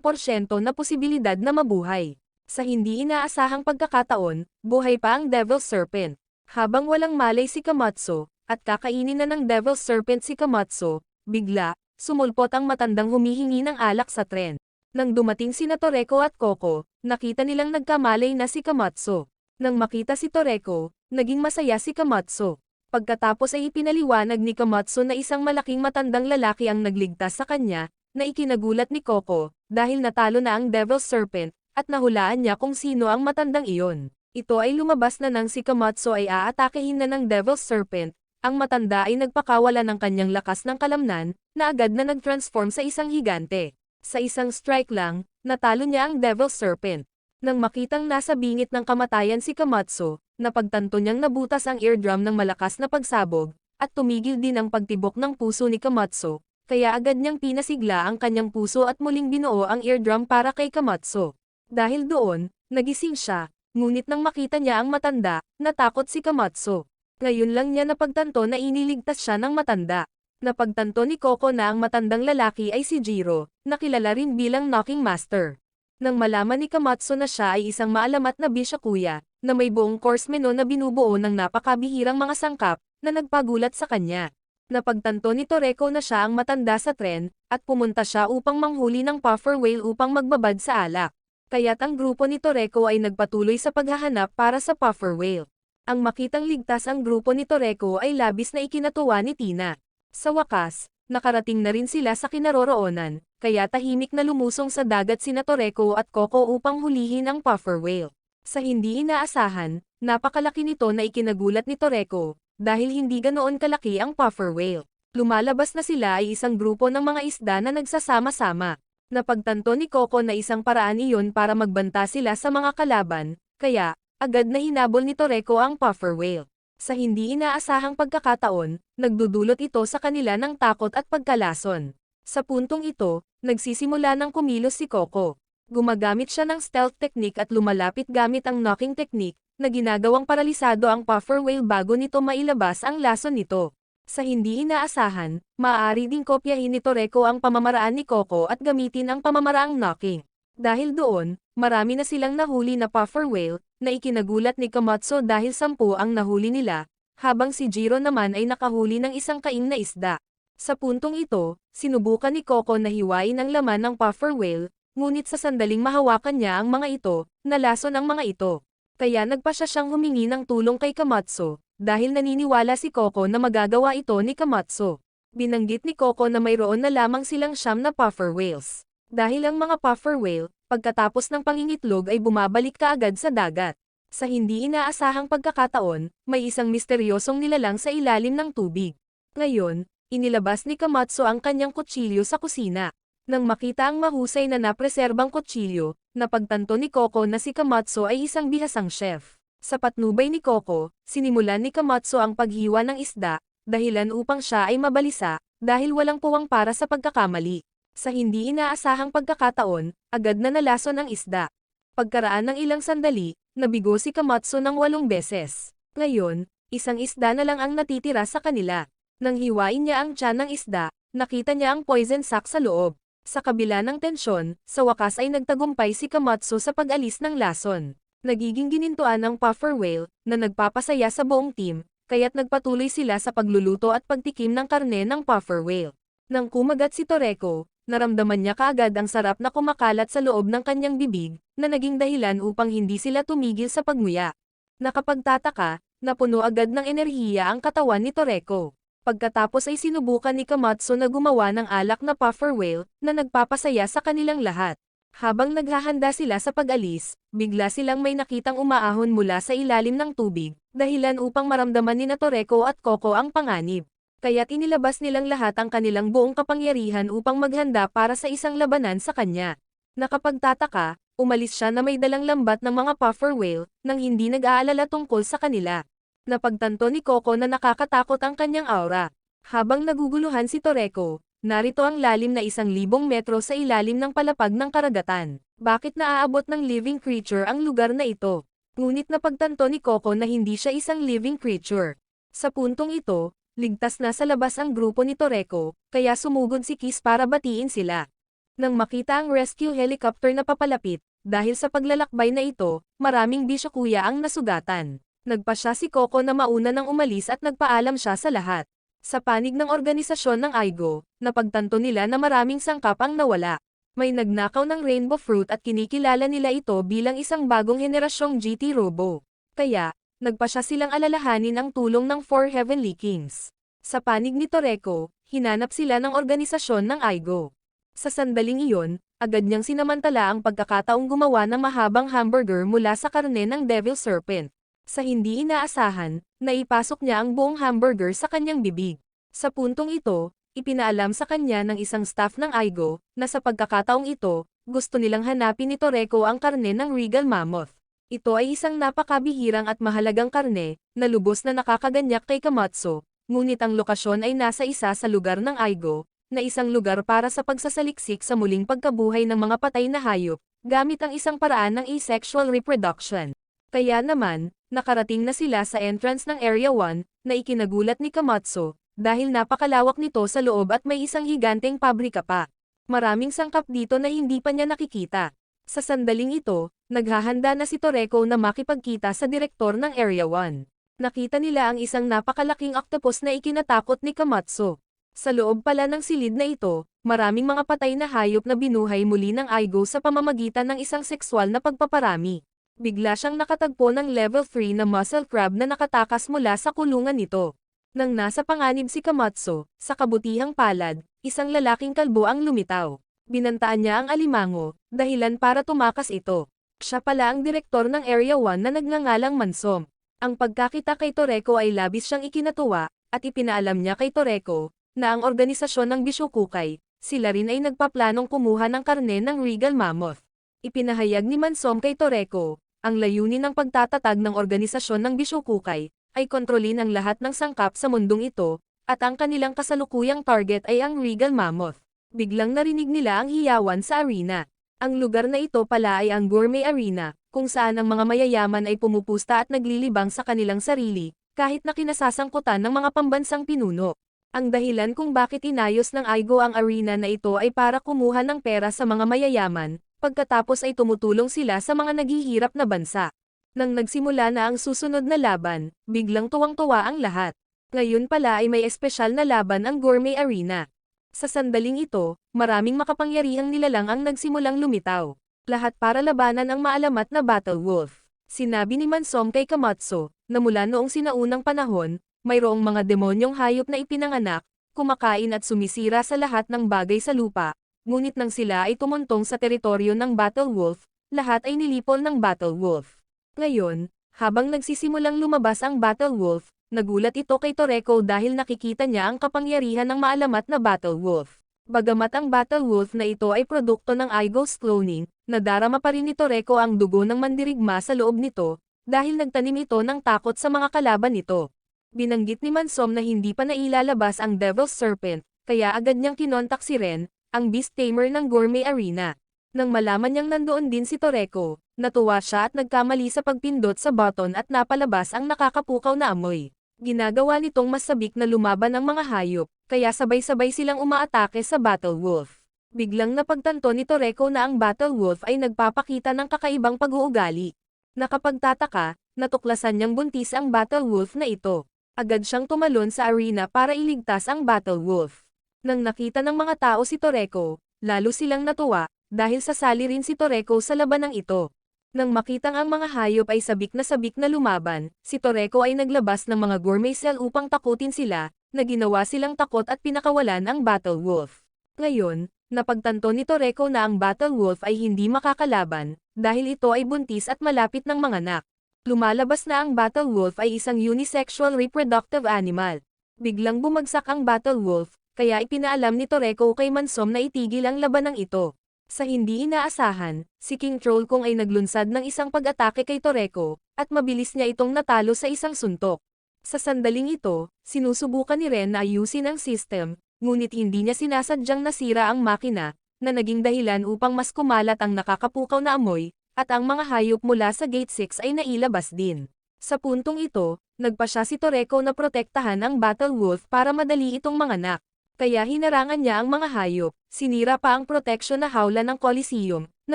na posibilidad na mabuhay. Sa hindi inaasahang pagkakataon, buhay pa ang Devil's Serpent. Habang walang malay si Komatsu, at kakainin na ng Devil's Serpent si Komatsu, bigla, sumulpot ang matandang humihingi ng alak sa tren. Nang dumating sina Toreko at Coco, nakita nilang nagkamalay na si Kamatsu. Nang makita si Toreko, naging masaya si Kamatsu. Pagkatapos ay ipinaliwanag ni Kamatsu na isang malaking matandang lalaki ang nagligtas sa kanya, na ikinagulat ni Coco, dahil natalo na ang Devil's Serpent, at nahulaan niya kung sino ang matandang iyon. Ito ay lumabas na nang si Kamatsu ay aatakehin na ng Devil's Serpent, ang matanda ay nagpakawala ng kanyang lakas ng kalamnan, na agad na nag-transform sa isang higante. Sa isang strike lang, natalo niya ang Devil's Serpent. Nang makitang nasa bingit ng kamatayan si Kamatsu, napagtanto niyang nabutas ang eardrum ng malakas na pagsabog, at tumigil din ang pagtibok ng puso ni Kamatsu, kaya agad niyang pinasigla ang kanyang puso at muling binuo ang eardrum para kay Kamatsu. Dahil doon, nagising siya, ngunit nang makita niya ang matanda, natakot si Kamatsu. Ngayon lang niya napagtanto na iniligtas siya ng matanda. Napagtanto ni Coco na ang matandang lalaki ay si Jiro, na kilala rin bilang Knocking Master. Nang malaman ni Kamatsu na siya ay isang maalamat na Bishakuya, na may buong course menu na binubuo ng napakabihirang mga sangkap, na nagpagulat sa kanya. Napagtanto ni Toreko na siya ang matanda sa tren, at pumunta siya upang manghuli ng puffer whale upang magbabad sa alak. Kaya't ang grupo ni Toreko ay nagpatuloy sa paghahanap para sa puffer whale. Ang makitang ligtas ang grupo ni Toreko ay labis na ikinatuwa ni Tina. Sa wakas, nakarating na rin sila sa kinaroroonan, kaya tahimik na lumusong sa dagat sina Toreko at Coco upang hulihin ang puffer whale. Sa hindi inaasahan, napakalaki nito na ikinagulat ni Toreko, dahil hindi ganoon kalaki ang puffer whale. Lumalabas na sila ay isang grupo ng mga isda na nagsasama-sama. Napagtanto ni Coco na isang paraan iyon para magbanta sila sa mga kalaban, kaya, agad na hinabol ni Toreko ang puffer whale. Sa hindi inaasahang pagkakataon, nagdudulot ito sa kanila ng takot at pagkalason. Sa puntong ito, nagsisimula ng kumilos si Coco. Gumagamit siya ng stealth technique at lumalapit gamit ang knocking technique, na ginagawang paralisado ang puffer whale bago nito mailabas ang lason nito. Sa hindi inaasahan, maaari ding kopyahin ni Toreko ang pamamaraan ni Coco at gamitin ang pamamaraang knocking. Dahil doon, marami na silang nahuli na puffer whale, na ikinagulat ni Kamatsu dahil 10 ang nahuli nila, habang si Jiro naman ay nakahuli ng isang kaing na isda. Sa puntong ito, sinubukan ni Coco na hiwain ang laman ng puffer whale, ngunit sa sandaling mahawakan niya ang mga ito, nalason ang mga ito. Kaya nagpa siyang humingi ng tulong kay Kamatsu, dahil naniniwala si Coco na magagawa ito ni Kamatsu. Binanggit ni Coco na mayroon na lamang silang 9 na puffer whales. Dahil ang mga puffer whale, pagkatapos ng pangingitlog ay bumabalik kaagad sa dagat. Sa hindi inaasahang pagkakataon, may isang misteryosong nilalang sa ilalim ng tubig. Ngayon, inilabas ni Kamatsu ang kanyang kutsilyo sa kusina. Nang makita ang mahusay na napreserbang kutsilyo, napagtanto ni Coco na si Kamatsu ay isang bihasang chef. Sa patnubay ni Coco, sinimulan ni Kamatsu ang paghiwa ng isda, dahilan upang siya ay mabalisa, dahil walang puwang para sa pagkakamali. Sa hindi inaasahang pagkakataon, agad na nalason ang isda. Pagkaraan ng ilang sandali, nabigo si Kamatsu ng 8 beses. Ngayon, isang isda na lang ang natitira sa kanila. Nang hiwain niya ang tiyan ng isda, nakita niya ang poison sac sa loob. Sa kabila ng tensyon, sa wakas ay nagtagumpay si Kamatsu sa pag-alis ng lason. Nagiging ginintuan ang puffer whale, na nagpapasaya sa buong team, kaya't nagpatuloy sila sa pagluluto at pagtikim ng karne ng puffer whale. Nang kumagat si Toreko, naramdaman niya kaagad ang sarap na kumakalat sa loob ng kanyang bibig, na naging dahilan upang hindi sila tumigil sa pagmuya. Nakapagtataka, napuno agad ng enerhiya ang katawan ni Toreko. Pagkatapos ay sinubukan ni Kamatsu na gumawa ng alak na puffer whale, na nagpapasaya sa kanilang lahat. Habang naghahanda sila sa pag-alis, bigla silang may nakitang umaahon mula sa ilalim ng tubig, dahilan upang maramdaman ni Toreko at Coco ang panganib. Kaya't inilabas nilang lahat ang kanilang buong kapangyarihan upang maghanda para sa isang labanan sa kanya. Nakapagtataka, umalis siya na may dalang lambat ng mga puffer whale, nang hindi nag-aalala tungkol sa kanila. Napagtanto ni Coco na nakakatakot ang kanyang aura. Habang naguguluhan si Toreko, narito ang lalim na 1,000 metro sa ilalim ng palapag ng karagatan. Bakit naaabot ng living creature ang lugar na ito? Ngunit napagtanto ni Coco na hindi siya isang living creature. Sa puntong ito, ligtas na sa labas ang grupo ni Toreko, kaya sumugod si Kiss para batiin sila. Nang makita ang rescue helicopter na papalapit, dahil sa paglalakbay na ito, maraming Bishakuya ang nasugatan. Nagpa siya si Coco na mauna nang umalis at nagpaalam siya sa lahat. Sa panig ng organisasyon ng Aigo, napagtanto nila na maraming sangkap ang nawala. May nagnakaw ng Rainbow Fruit at kinikilala nila ito bilang isang bagong henerasyong GT Robo. Kaya, nagpa siya silang alalahanin ang tulong ng Four Heavenly Kings. Sa panig ni Toreko, hinanap sila ng organisasyon ng Aigo. Sa sandaling iyon, agad niyang sinamantala ang pagkakataong gumawa ng mahabang hamburger mula sa karne ng Devil Serpent. Sa hindi inaasahan, naipasok niya ang buong hamburger sa kanyang bibig. Sa puntong ito, ipinaalam sa kanya ng isang staff ng Aigo, na sa pagkakataong ito, gusto nilang hanapin ni Toreko ang karne ng Regal Mammoth. Ito ay isang napakabihirang at mahalagang karne, na lubos na nakakaganyak kay Kamatsu, ngunit ang lokasyon ay nasa isa sa lugar ng Aigo, na isang lugar para sa pagsasaliksik sa muling pagkabuhay ng mga patay na hayop, gamit ang isang paraan ng asexual reproduction. Kaya naman, nakarating na sila sa entrance ng Area 1, na ikinagulat ni Kamatsu, dahil napakalawak nito sa loob at may isang higanteng pabrika pa. Maraming sangkap dito na hindi pa niya nakikita. Sa sandaling ito, naghahanda na si Toreko na makipagkita sa direktor ng Area 1. Nakita nila ang isang napakalaking octopus na ikinatakot ni Kamatsu. Sa loob pala ng silid na ito, maraming mga patay na hayop na binuhay muli ng Aigo sa pamamagitan ng isang sexual na pagpaparami. Bigla siyang nakatagpo ng level 3 na muscle crab na nakatakas mula sa kulungan nito. Nang nasa panganib si Kamatsu, sa kabutihang palad, isang lalaking kalbo ang lumitaw. Binantaan niya ang alimango, dahilan para tumakas ito. Siya pala ang direktor ng Area 1 na nagngangalang Mansom. Ang pagkakita kay Toreko ay labis siyang ikinatuwa, at ipinaalam niya kay Toreko, na ang organisasyon ng Bishokukay, sila rin ay nagpaplanong kumuha ng karne ng Regal Mammoth. Ipinahayag ni Mansom kay Toreko, ang layunin ng pagtatatag ng organisasyon ng Bishokukay, ay kontrolin ang lahat ng sangkap sa mundong ito, at ang kanilang kasalukuyang target ay ang Regal Mammoth. Biglang narinig nila ang hiyawan sa arena. Ang lugar na ito pala ay ang Gourmet Arena, kung saan ang mga mayayaman ay pumupusta at naglilibang sa kanilang sarili, kahit na kinasasangkutan ng mga pambansang pinuno. Ang dahilan kung bakit inayos ng Aigo ang arena na ito ay para kumuha ng pera sa mga mayayaman, pagkatapos ay tumutulong sila sa mga naghihirap na bansa. Nang nagsimula na ang susunod na laban, biglang tuwang-tuwa ang lahat. Ngayon pala ay may espesyal na laban ang Gourmet Arena. Sa sandaling ito, maraming makapangyarihang nilalang ang nagsimulang lumitaw. Lahat para labanan ang maalamat na Battle Wolf. Sinabi ni Mansom kay Kamatsu, na mula noong sinaunang panahon, mayroong mga demonyong hayop na ipinanganak, kumakain at sumisira sa lahat ng bagay sa lupa. Ngunit nang sila ay tumuntong sa teritoryo ng Battle Wolf, lahat ay nilipol ng Battle Wolf. Ngayon, habang nagsisimulang lumabas ang Battle Wolf, nagulat ito kay Toreko dahil nakikita niya ang kapangyarihan ng maalamat na Battle Wolf. Bagamat ang Battle Wolf na ito ay produkto ng Aigo's cloning, nadarama pa rin ni Toreko ang dugo ng mandirigma sa loob nito, dahil nagtanim ito ng takot sa mga kalaban nito. Binanggit ni Mansom na hindi pa nailalabas ang Devil's Serpent, kaya agad niyang kinontak si Ren, ang Beast Tamer ng Gourmet Arena. Nang malaman niyang nandoon din si Toreko, natuwa siya at nagkamali sa pagpindot sa button at napalabas ang nakakapukaw na amoy. Ginagawa nitong mas sabik na lumaban ang mga hayop, kaya sabay-sabay silang umaatake sa Battle Wolf. Biglang napagtanto ni Toreko na ang Battle Wolf ay nagpapakita ng kakaibang pag-uugali. Nakapagtataka, natuklasan niyang buntis ang Battle Wolf na ito. Agad siyang tumalon sa arena para iligtas ang Battle Wolf. Nang nakita ng mga tao si Toreko, lalo silang natuwa, dahil sasali rin si Toreko sa labanang ito. Nang makitang ang mga hayop ay sabik na lumaban, si Toreko ay naglabas ng mga gourmet cell upang takutin sila, na ginawa silang takot at pinakawalan ang Battle Wolf. Ngayon, napagtanto ni Toreko na ang Battle Wolf ay hindi makakalaban, dahil ito ay buntis at malapit ng manganak. Lumalabas na ang Battle Wolf ay isang unisexual reproductive animal. Biglang bumagsak ang Battle Wolf, kaya ipinaalam ni Toreko kay Mansom na itigil ang labanang ito. Sa hindi inaasahan, si King Troll Kong ay naglunsad ng isang pag-atake kay Toreko, at mabilis niya itong natalo sa isang suntok. Sa sandaling ito, sinusubukan ni Ren na ayusin ang system, ngunit hindi niya sinasadyang nasira ang makina, na naging dahilan upang mas kumalat ang nakakapukaw na amoy, at ang mga hayop mula sa Gate 6 ay nailabas din. Sa puntong ito, nagpa siya si Toreko na protektahan ang Battle Wolf para madali itong manganak. Kaya hinarangan niya ang mga hayop, sinira pa ang proteksyon na hawla ng Coliseum, na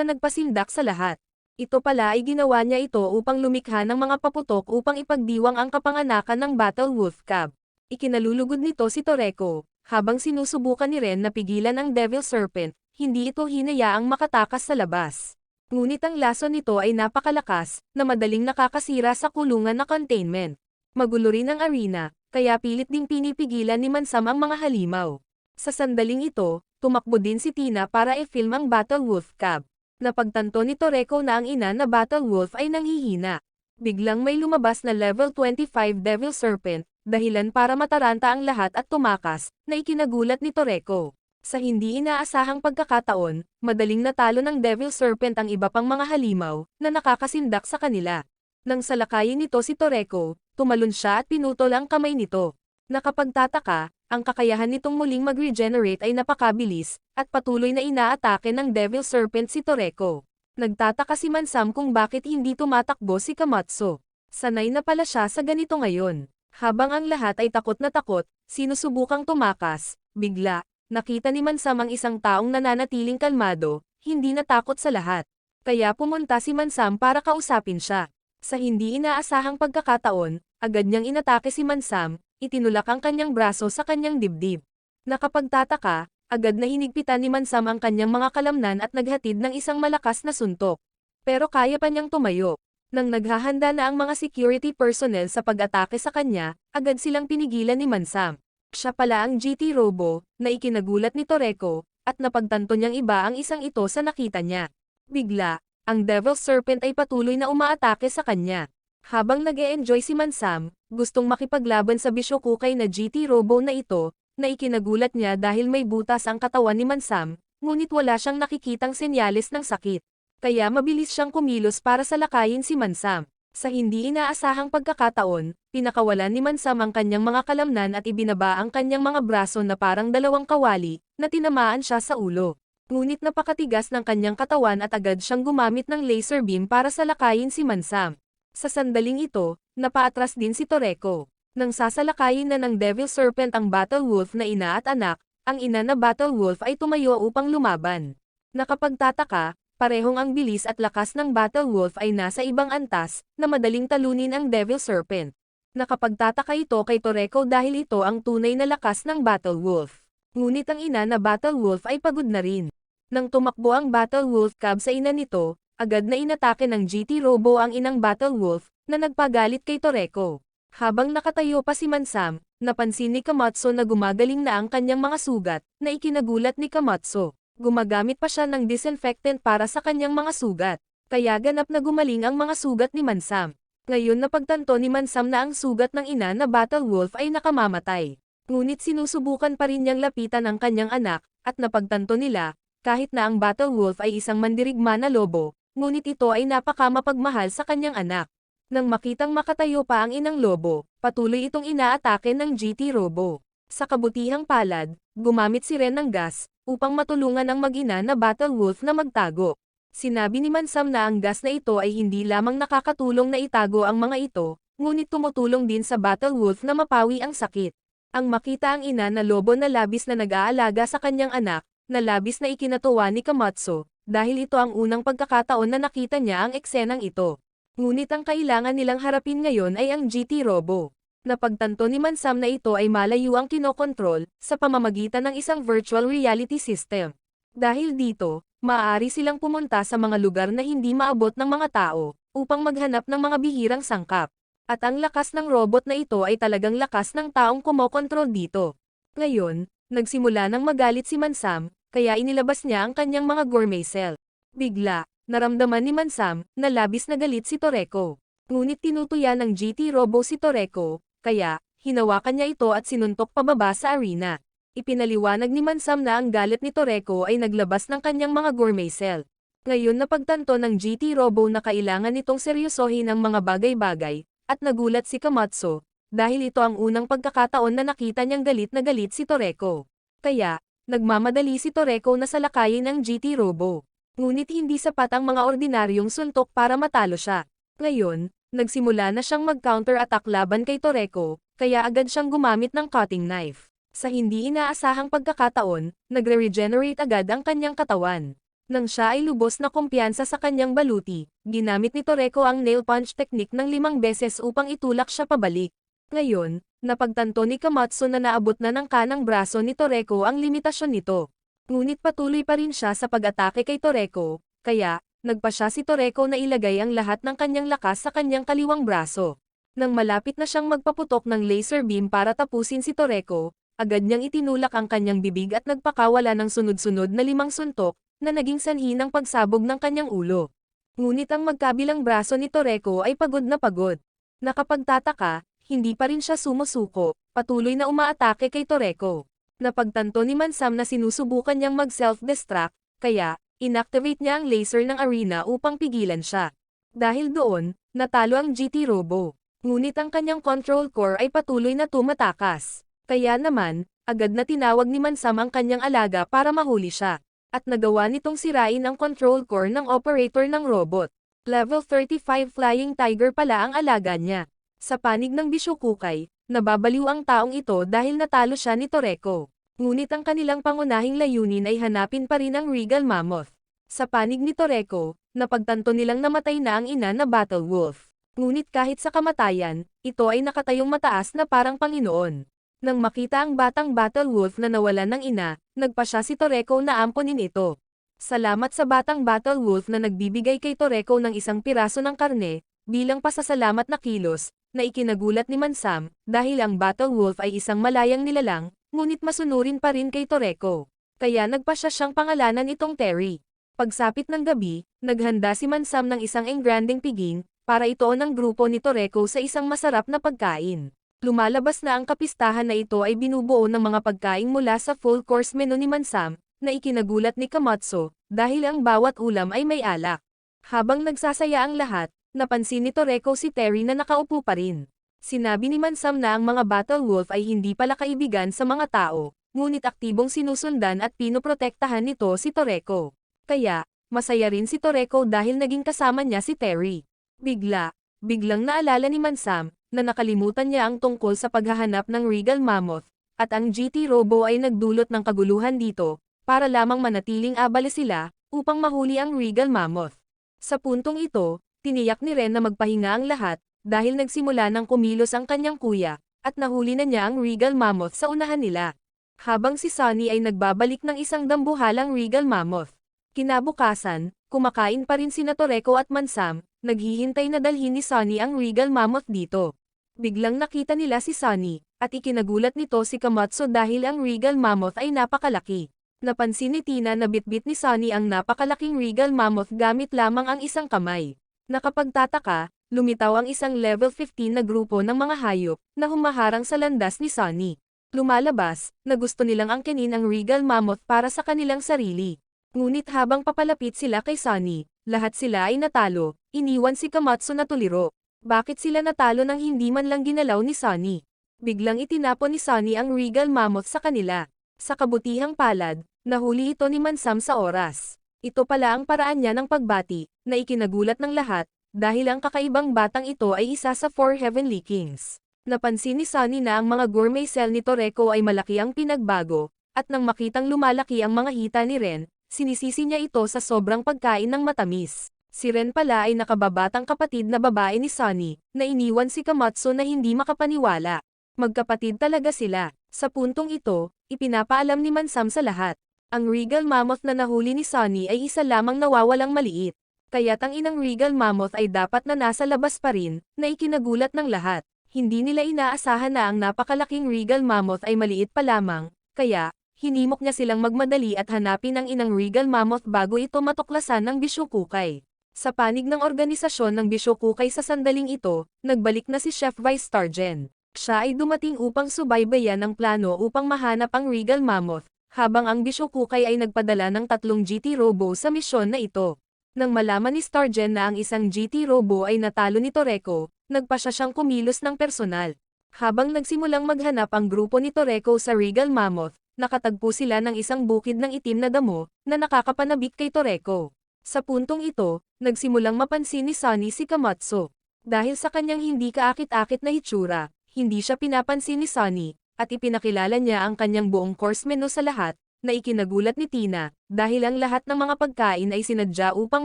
nagpasindak sa lahat. Ito pala ay ginawa niya ito upang lumikha ng mga paputok upang ipagdiwang ang kapanganakan ng Battle Wolf Cub. Ikinalulugod nito si Toreko, habang sinusubukan ni Ren na pigilan ang Devil Serpent, hindi ito hinayaang makatakas sa labas. Ngunit ang lason nito ay napakalakas, na madaling nakakasira sa kulungan na containment. Magulo rin ang arena, kaya pilit ding pinipigilan ni Mansam ang mga halimaw. Sa sandaling ito, tumakbo din si Tina para i-film ang Battle Wolf Cub. Napagtanto ni Toreko na ang ina na Battle Wolf ay nanghihina. Biglang may lumabas na level 25 Devil Serpent, dahilan para mataranta ang lahat at tumakas, na ikinagulat ni Toreko. Sa hindi inaasahang pagkakataon, madaling natalo ng Devil Serpent ang iba pang mga halimaw, na nakakasindak sa kanila. Nang salakayin nito si Toreko, tumalon siya at pinutol ang kamay nito. Nakapagtataka, ang kakayahan nitong muling mag-regenerate ay napakabilis, at patuloy na inaatake ng Devil Serpent si Toreko. Nagtataka si Mansam kung bakit hindi tumatakbo si Kamatsu. Sanay na pala siya sa ganito ngayon. Habang ang lahat ay takot na takot, sinusubukang tumakas, bigla, nakita ni Mansam ang isang taong nananatiling kalmado, hindi natakot sa lahat. Kaya pumunta si Mansam para kausapin siya. Sa hindi inaasahang pagkakataon, agad niyang inatake si Mansam, itinulak ang kanyang braso sa kanyang dibdib. Nakapagtataka, agad na hinigpitan ni Mansam ang kanyang mga kalamnan at naghatid ng isang malakas na suntok. Pero kaya pa niyang tumayo. Nang naghahanda na ang mga security personnel sa pag-atake sa kanya, agad silang pinigilan ni Mansam. Siya pala ang GT Robo, na ikinagulat ni Toreko, at napagtanto niyang iba ang isang ito sa nakita niya. Bigla, ang Devil Serpent ay patuloy na umaatake sa kanya. Habang nag-e-enjoy si Mansam, gustong makipaglaban sa Bishokukay na GT Robo na ito, na ikinagulat niya dahil may butas ang katawan ni Mansam, ngunit wala siyang nakikitang senyales ng sakit. Kaya mabilis siyang kumilos para salakayin si Mansam. Sa hindi inaasahang pagkakataon, pinakawalan ni Mansam ang kanyang mga kalamnan at ibinaba ang kanyang mga braso na parang dalawang kawali, na tinamaan siya sa ulo. Ngunit napakatigas ng kanyang katawan at agad siyang gumamit ng laser beam para salakayin si Mansam. Sa sandaling ito, napaatras din si Toreko. Nang sasalakayin na ng Devil Serpent ang Battle Wolf na ina at anak, ang ina na Battle Wolf ay tumayo upang lumaban. Nakapagtataka, parehong ang bilis at lakas ng Battle Wolf ay nasa ibang antas, na madaling talunin ang Devil Serpent. Nakapagtataka ito kay Toreko dahil ito ang tunay na lakas ng Battle Wolf. Ngunit ang ina na Battle Wolf ay pagod na rin. Nang tumakbo ang Battle Wolf Cub sa ina nito, agad na inatake ng GT Robo ang inang Battle Wolf, na nagpagalit kay Toreko. Habang nakatayo pa si Mansam, napansin ni Kamatsu na gumagaling na ang kanyang mga sugat, na ikinagulat ni Kamatsu. Gumagamit pa siya ng disinfectant para sa kanyang mga sugat, kaya ganap na gumaling ang mga sugat ni Mansam. Ngayon napagtanto ni Mansam na ang sugat ng ina na Battle Wolf ay nakamamatay. Ngunit sinusubukan pa rin niyang lapitan ang kanyang anak, at napagtanto nila, kahit na ang Battle Wolf ay isang mandirigma na lobo, ngunit ito ay napakamapagmahal sa kanyang anak. Nang makitang makatayo pa ang inang lobo, patuloy itong inaatake ng GT Robo. Sa kabutihang palad, gumamit si Ren ng gas, upang matulungan ang mag-ina na Battle Wolf na magtago. Sinabi ni Mansam na ang gas na ito ay hindi lamang nakakatulong na itago ang mga ito, ngunit tumutulong din sa Battle Wolf na mapawi ang sakit. Ang makita ang ina na lobo na labis na nag-aalaga sa kanyang anak, na labis na ikinatuwa ni Kamatsu, dahil ito ang unang pagkakataon na nakita niya ang eksenang ito. Ngunit ang kailangan nilang harapin ngayon ay ang GT Robo. Napagtanto ni Mansam na ito ay malayo ang kinokontrol, sa pamamagitan ng isang virtual reality system. Dahil dito, maaari silang pumunta sa mga lugar na hindi maabot ng mga tao, upang maghanap ng mga bihirang sangkap. At ang lakas ng robot na ito ay talagang lakas ng taong kumokontrol dito. Ngayon, nagsimula nang magalit si Mansam, kaya inilabas niya ang kanyang mga gourmet cell. Bigla, naramdaman ni Mansam, na labis na galit si Toreko. Ngunit tinutuya ng GT Robo si Toreko, kaya, hinawakan niya ito at sinuntok pababa sa arena. Ipinaliwanag ni Mansam na ang galit ni Toreko ay naglabas ng kanyang mga gourmet cell. Ngayon napagtanto ng GT Robo na kailangan nitong seryosohin ang mga bagay-bagay, at nagulat si Kamatsu, dahil ito ang unang pagkakataon na nakita niyang galit na galit si Toreko. Kaya, nagmamadali si Toreko na salakayin ang GT Robo. Ngunit hindi sapat ang mga ordinaryong suntok para matalo siya. Ngayon, nagsimula na siyang mag-counter-attack laban kay Toreko, kaya agad siyang gumamit ng cutting knife. Sa hindi inaasahang pagkakataon, nagre-regenerate agad ang kanyang katawan. Nang siya ay lubos na kumpiyansa sa kanyang baluti, ginamit ni Toreko ang nail punch technique ng 5 beses upang itulak siya pabalik. Ngayon, napagtanto ni Kamatsu na naabot na ng kanang braso ni Toreko ang limitasyon nito. Ngunit patuloy pa rin siya sa pag-atake kay Toreko, kaya, nagpa siya si Toreko na ilagay ang lahat ng kanyang lakas sa kanyang kaliwang braso. Nang malapit na siyang magpaputok ng laser beam para tapusin si Toreko, agad niyang itinulak ang kanyang bibig at nagpakawala ng sunod-sunod na 5 suntok, na naging sanhi ng pagsabog ng kanyang ulo. Ngunit ang magkabilang braso ni Toreko ay pagod na pagod. Nakapagtataka, hindi pa rin siya sumusuko, patuloy na umaatake kay Toreko. Napagtanto ni Mansam na sinusubukan niyang mag-self-destruct, kaya, inactivate niya ang laser ng arena upang pigilan siya. Dahil doon, natalo ang GT Robo. Ngunit ang kanyang control core ay patuloy na tumatakas. Kaya naman, agad na tinawag ni Mansam ang kanyang alaga para mahuli siya. At nagawa nitong sirain ang control core ng operator ng robot. Level 35 Flying Tiger pala ang alaga niya. Sa panig ng Bishokukay, nababaliw ang taong ito dahil natalo siya ni Toreko. Ngunit ang kanilang pangunahing layunin ay hanapin pa rin ang Regal Mammoth. Sa panig ni Toreko, napagtanto nilang namatay na ang ina na Battle Wolf. Ngunit kahit sa kamatayan, ito ay nakatayong mataas na parang Panginoon. Nang makita ang batang Battle Wolf na nawalan ng ina, nagpa siya si Toreko na amponin ito. Salamat sa batang Battle Wolf na nagbibigay kay Toreko ng isang piraso ng karne, bilang pasasalamat na kilos, na ikinagulat ni Mansam, dahil ang Battle Wolf ay isang malayang nilalang, ngunit masunurin pa rin kay Toreko. Kaya nagpa siya siyang pangalanan itong Terry. Pagsapit ng gabi, naghanda si Mansam ng isang engranding piging, para itoon ang grupo ni Toreko sa isang masarap na pagkain. Lumalabas na ang kapistahan na ito ay binubuo ng mga pagkain mula sa full course menu ni Mansam, na ikinagulat ni Kamatsu, dahil ang bawat ulam ay may alak. Habang nagsasaya ang lahat, napansin ni Toreko si Terry na nakaupo pa rin. Sinabi ni Mansam na ang mga Battle Wolf ay hindi pala kaibigan sa mga tao, ngunit aktibong sinusundan at pinoprotektahan nito si Toreko. Kaya, masaya rin si Toreko dahil naging kasama niya si Terry. Biglang naalala ni Mansam, na nakalimutan niya ang tungkol sa paghahanap ng Regal Mammoth, at ang GT Robo ay nagdulot ng kaguluhan dito, para lamang manatiling abala sila, upang mahuli ang Regal Mammoth. Sa puntong ito, tiniyak ni Ren na magpahinga ang lahat, dahil nagsimula ng kumilos ang kanyang kuya, at nahuli na niya ang Regal Mammoth sa unahan nila. Habang si Sunny ay nagbabalik ng isang dambuhalang Regal Mammoth. Kinabukasan, kumakain pa rin sina Toreko at Mansam, naghihintay na dalhin ni Sunny ang Regal Mammoth dito. Biglang nakita nila si Sunny, at ikinagulat nito si Kamatsu dahil ang Regal Mammoth ay napakalaki. Napansin ni Tina na bitbit ni Sunny ang napakalaking Regal Mammoth gamit lamang ang isang kamay. Nakapagtataka, lumitaw ang isang level 15 na grupo ng mga hayop, na humaharang sa landas ni Sunny. Lumalabas, na gusto nilang angkinin ang Regal Mammoth para sa kanilang sarili. Ngunit habang papalapit sila kay Sunny, lahat sila ay natalo, iniwan si Kamatsu na tuliro. Bakit sila natalo nang hindi man lang ginalaw ni Sunny? Biglang itinapon ni Sunny ang Regal Mammoth sa kanila. Sa kabutihang palad, nahuli ito ni Mansam sa oras. Ito pala ang paraan niya ng pagbati, na ikinagulat ng lahat, dahil ang kakaibang batang ito ay isa sa 4 Heavenly Kings. Napansin ni Sunny na ang mga gourmet cell ni Toreko ay malaki ang pinagbago, at nang makitang lumalaki ang mga hita ni Ren, sinisisi niya ito sa sobrang pagkain ng matamis. Si Ren pala ay nakababatang kapatid na babae ni Sunny, na iniwan si Kamatsu na hindi makapaniwala. Magkapatid talaga sila. Sa puntong ito, ipinapaalam ni Mansam sa lahat. Ang Regal Mammoth na nahuli ni Sunny ay isa lamang nawawalang maliit. Kaya't ang inang Regal Mammoth ay dapat na nasa labas pa rin, na ikinagulat ng lahat. Hindi nila inaasahan na ang napakalaking Regal Mammoth ay maliit pa lamang, kaya, hinimok niya silang magmadali at hanapin ang inang Regal Mammoth bago ito matuklasan ng Bishokukay. Sa panig ng organisasyon ng Bishokukay sa sandaling ito, nagbalik na si Chef Vice Stargen. Siya ay dumating upang subaybayan ang plano upang mahanap ang Regal Mammoth, habang ang Bishokukay ay nagpadala ng 3 GT Robo sa misyon na ito. Nang malaman ni Stargen na ang isang GT Robo ay natalo ni Toreko, nagpa siya siyang kumilos ng personal. Habang nagsimulang maghanap ang grupo ni Toreko sa Regal Mammoth, nakatagpo sila ng isang bukid ng itim na damo, na nakakapanabik kay Toreko. Sa puntong ito, nagsimulang mapansin ni Sunny si Kamatsu. Dahil sa kanyang hindi kaakit-akit na hitsura, hindi siya pinapansin ni Sunny, at ipinakilala niya ang kanyang buong course menu sa lahat, na ikinagulat ni Tina, dahil ang lahat ng mga pagkain ay sinadya upang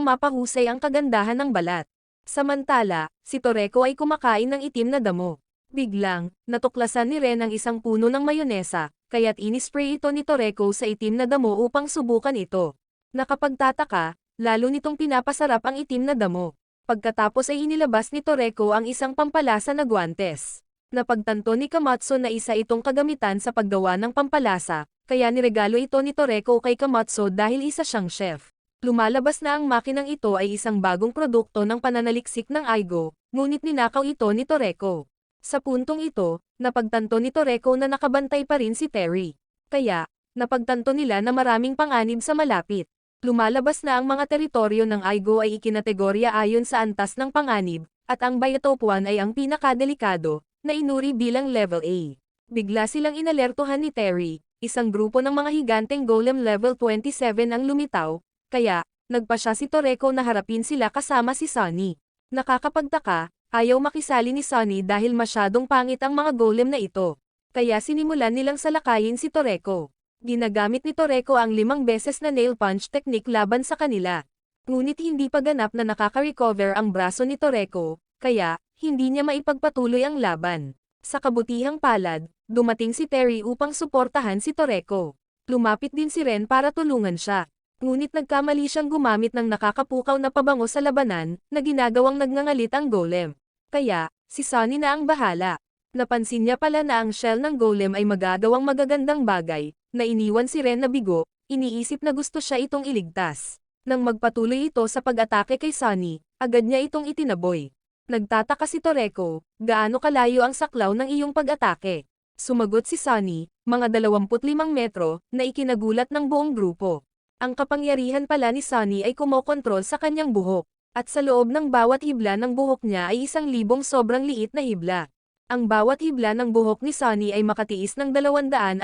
mapahusay ang kagandahan ng balat. Samantala, si Toreko ay kumakain ng itim na damo. Biglang, natuklasan ni Ren ang isang puno ng mayonesa, kaya't inispray ito ni Toreko sa itim na damo upang subukan ito. Nakapagtataka, lalo nitong pinapasarap ang itim na damo. Pagkatapos ay inilabas ni Toreko ang isang pampalasa na guwantes. Napagtanto ni Kamatsu na isa itong kagamitan sa paggawa ng pampalasa, kaya niregalo ito ni Toreko kay Kamatsu dahil isa siyang chef. Lumalabas na ang makinang ito ay isang bagong produkto ng pananaliksik ng Aigo, ngunit ninakaw ito ni Toreko. Sa puntong ito, napagtanto ni Toreko na nakabantay pa rin si Terry. Kaya, napagtanto nila na maraming panganib sa malapit. Lumalabas na ang mga teritoryo ng Aigo ay ikinategorya ayon sa antas ng panganib, at ang Biotope 1 ay ang pinakadelikado, na inuri bilang Level A. Bigla silang inalertuhan ni Terry, isang grupo ng mga higanteng golem level 27 ang lumitaw, kaya, nagpa siya si Toreko na harapin sila kasama si Sunny. Nakakapagtaka, ayaw makisali ni Sunny dahil masyadong pangit ang mga golem na ito. Kaya sinimulan nilang salakayin si Toreko. Ginagamit ni Toreko ang 5 beses na nail punch technique laban sa kanila. Ngunit hindi pa ganap na nakaka-recover ang braso ni Toreko, kaya, hindi niya maipagpatuloy ang laban. Sa kabutihang palad, dumating si Terry upang suportahan si Toreko. Lumapit din si Ren para tulungan siya. Ngunit nagkamali siyang gumamit ng nakakapukaw na pabango sa labanan, na ginagawang nagngangalit ang golem. Kaya, si Sunny na ang bahala. Napansin niya pala na ang shell ng golem ay magagawang magagandang bagay, na iniwan si Ren na bigo, iniisip na gusto siya itong iligtas. Nang magpatuloy ito sa pag-atake kay Sunny, agad niya itong itinaboy. Nagtataka si Toreko, gaano kalayo ang saklaw ng iyong pag-atake. Sumagot si Sunny, mga 25 metro, na ikinagulat ng buong grupo. Ang kapangyarihan pala ni Sunny ay kumokontrol sa kanyang buhok, at sa loob ng bawat hibla ng buhok niya ay 1,000 sobrang liit na hibla. Ang bawat hibla ng buhok ni Sunny ay makatiis ng 250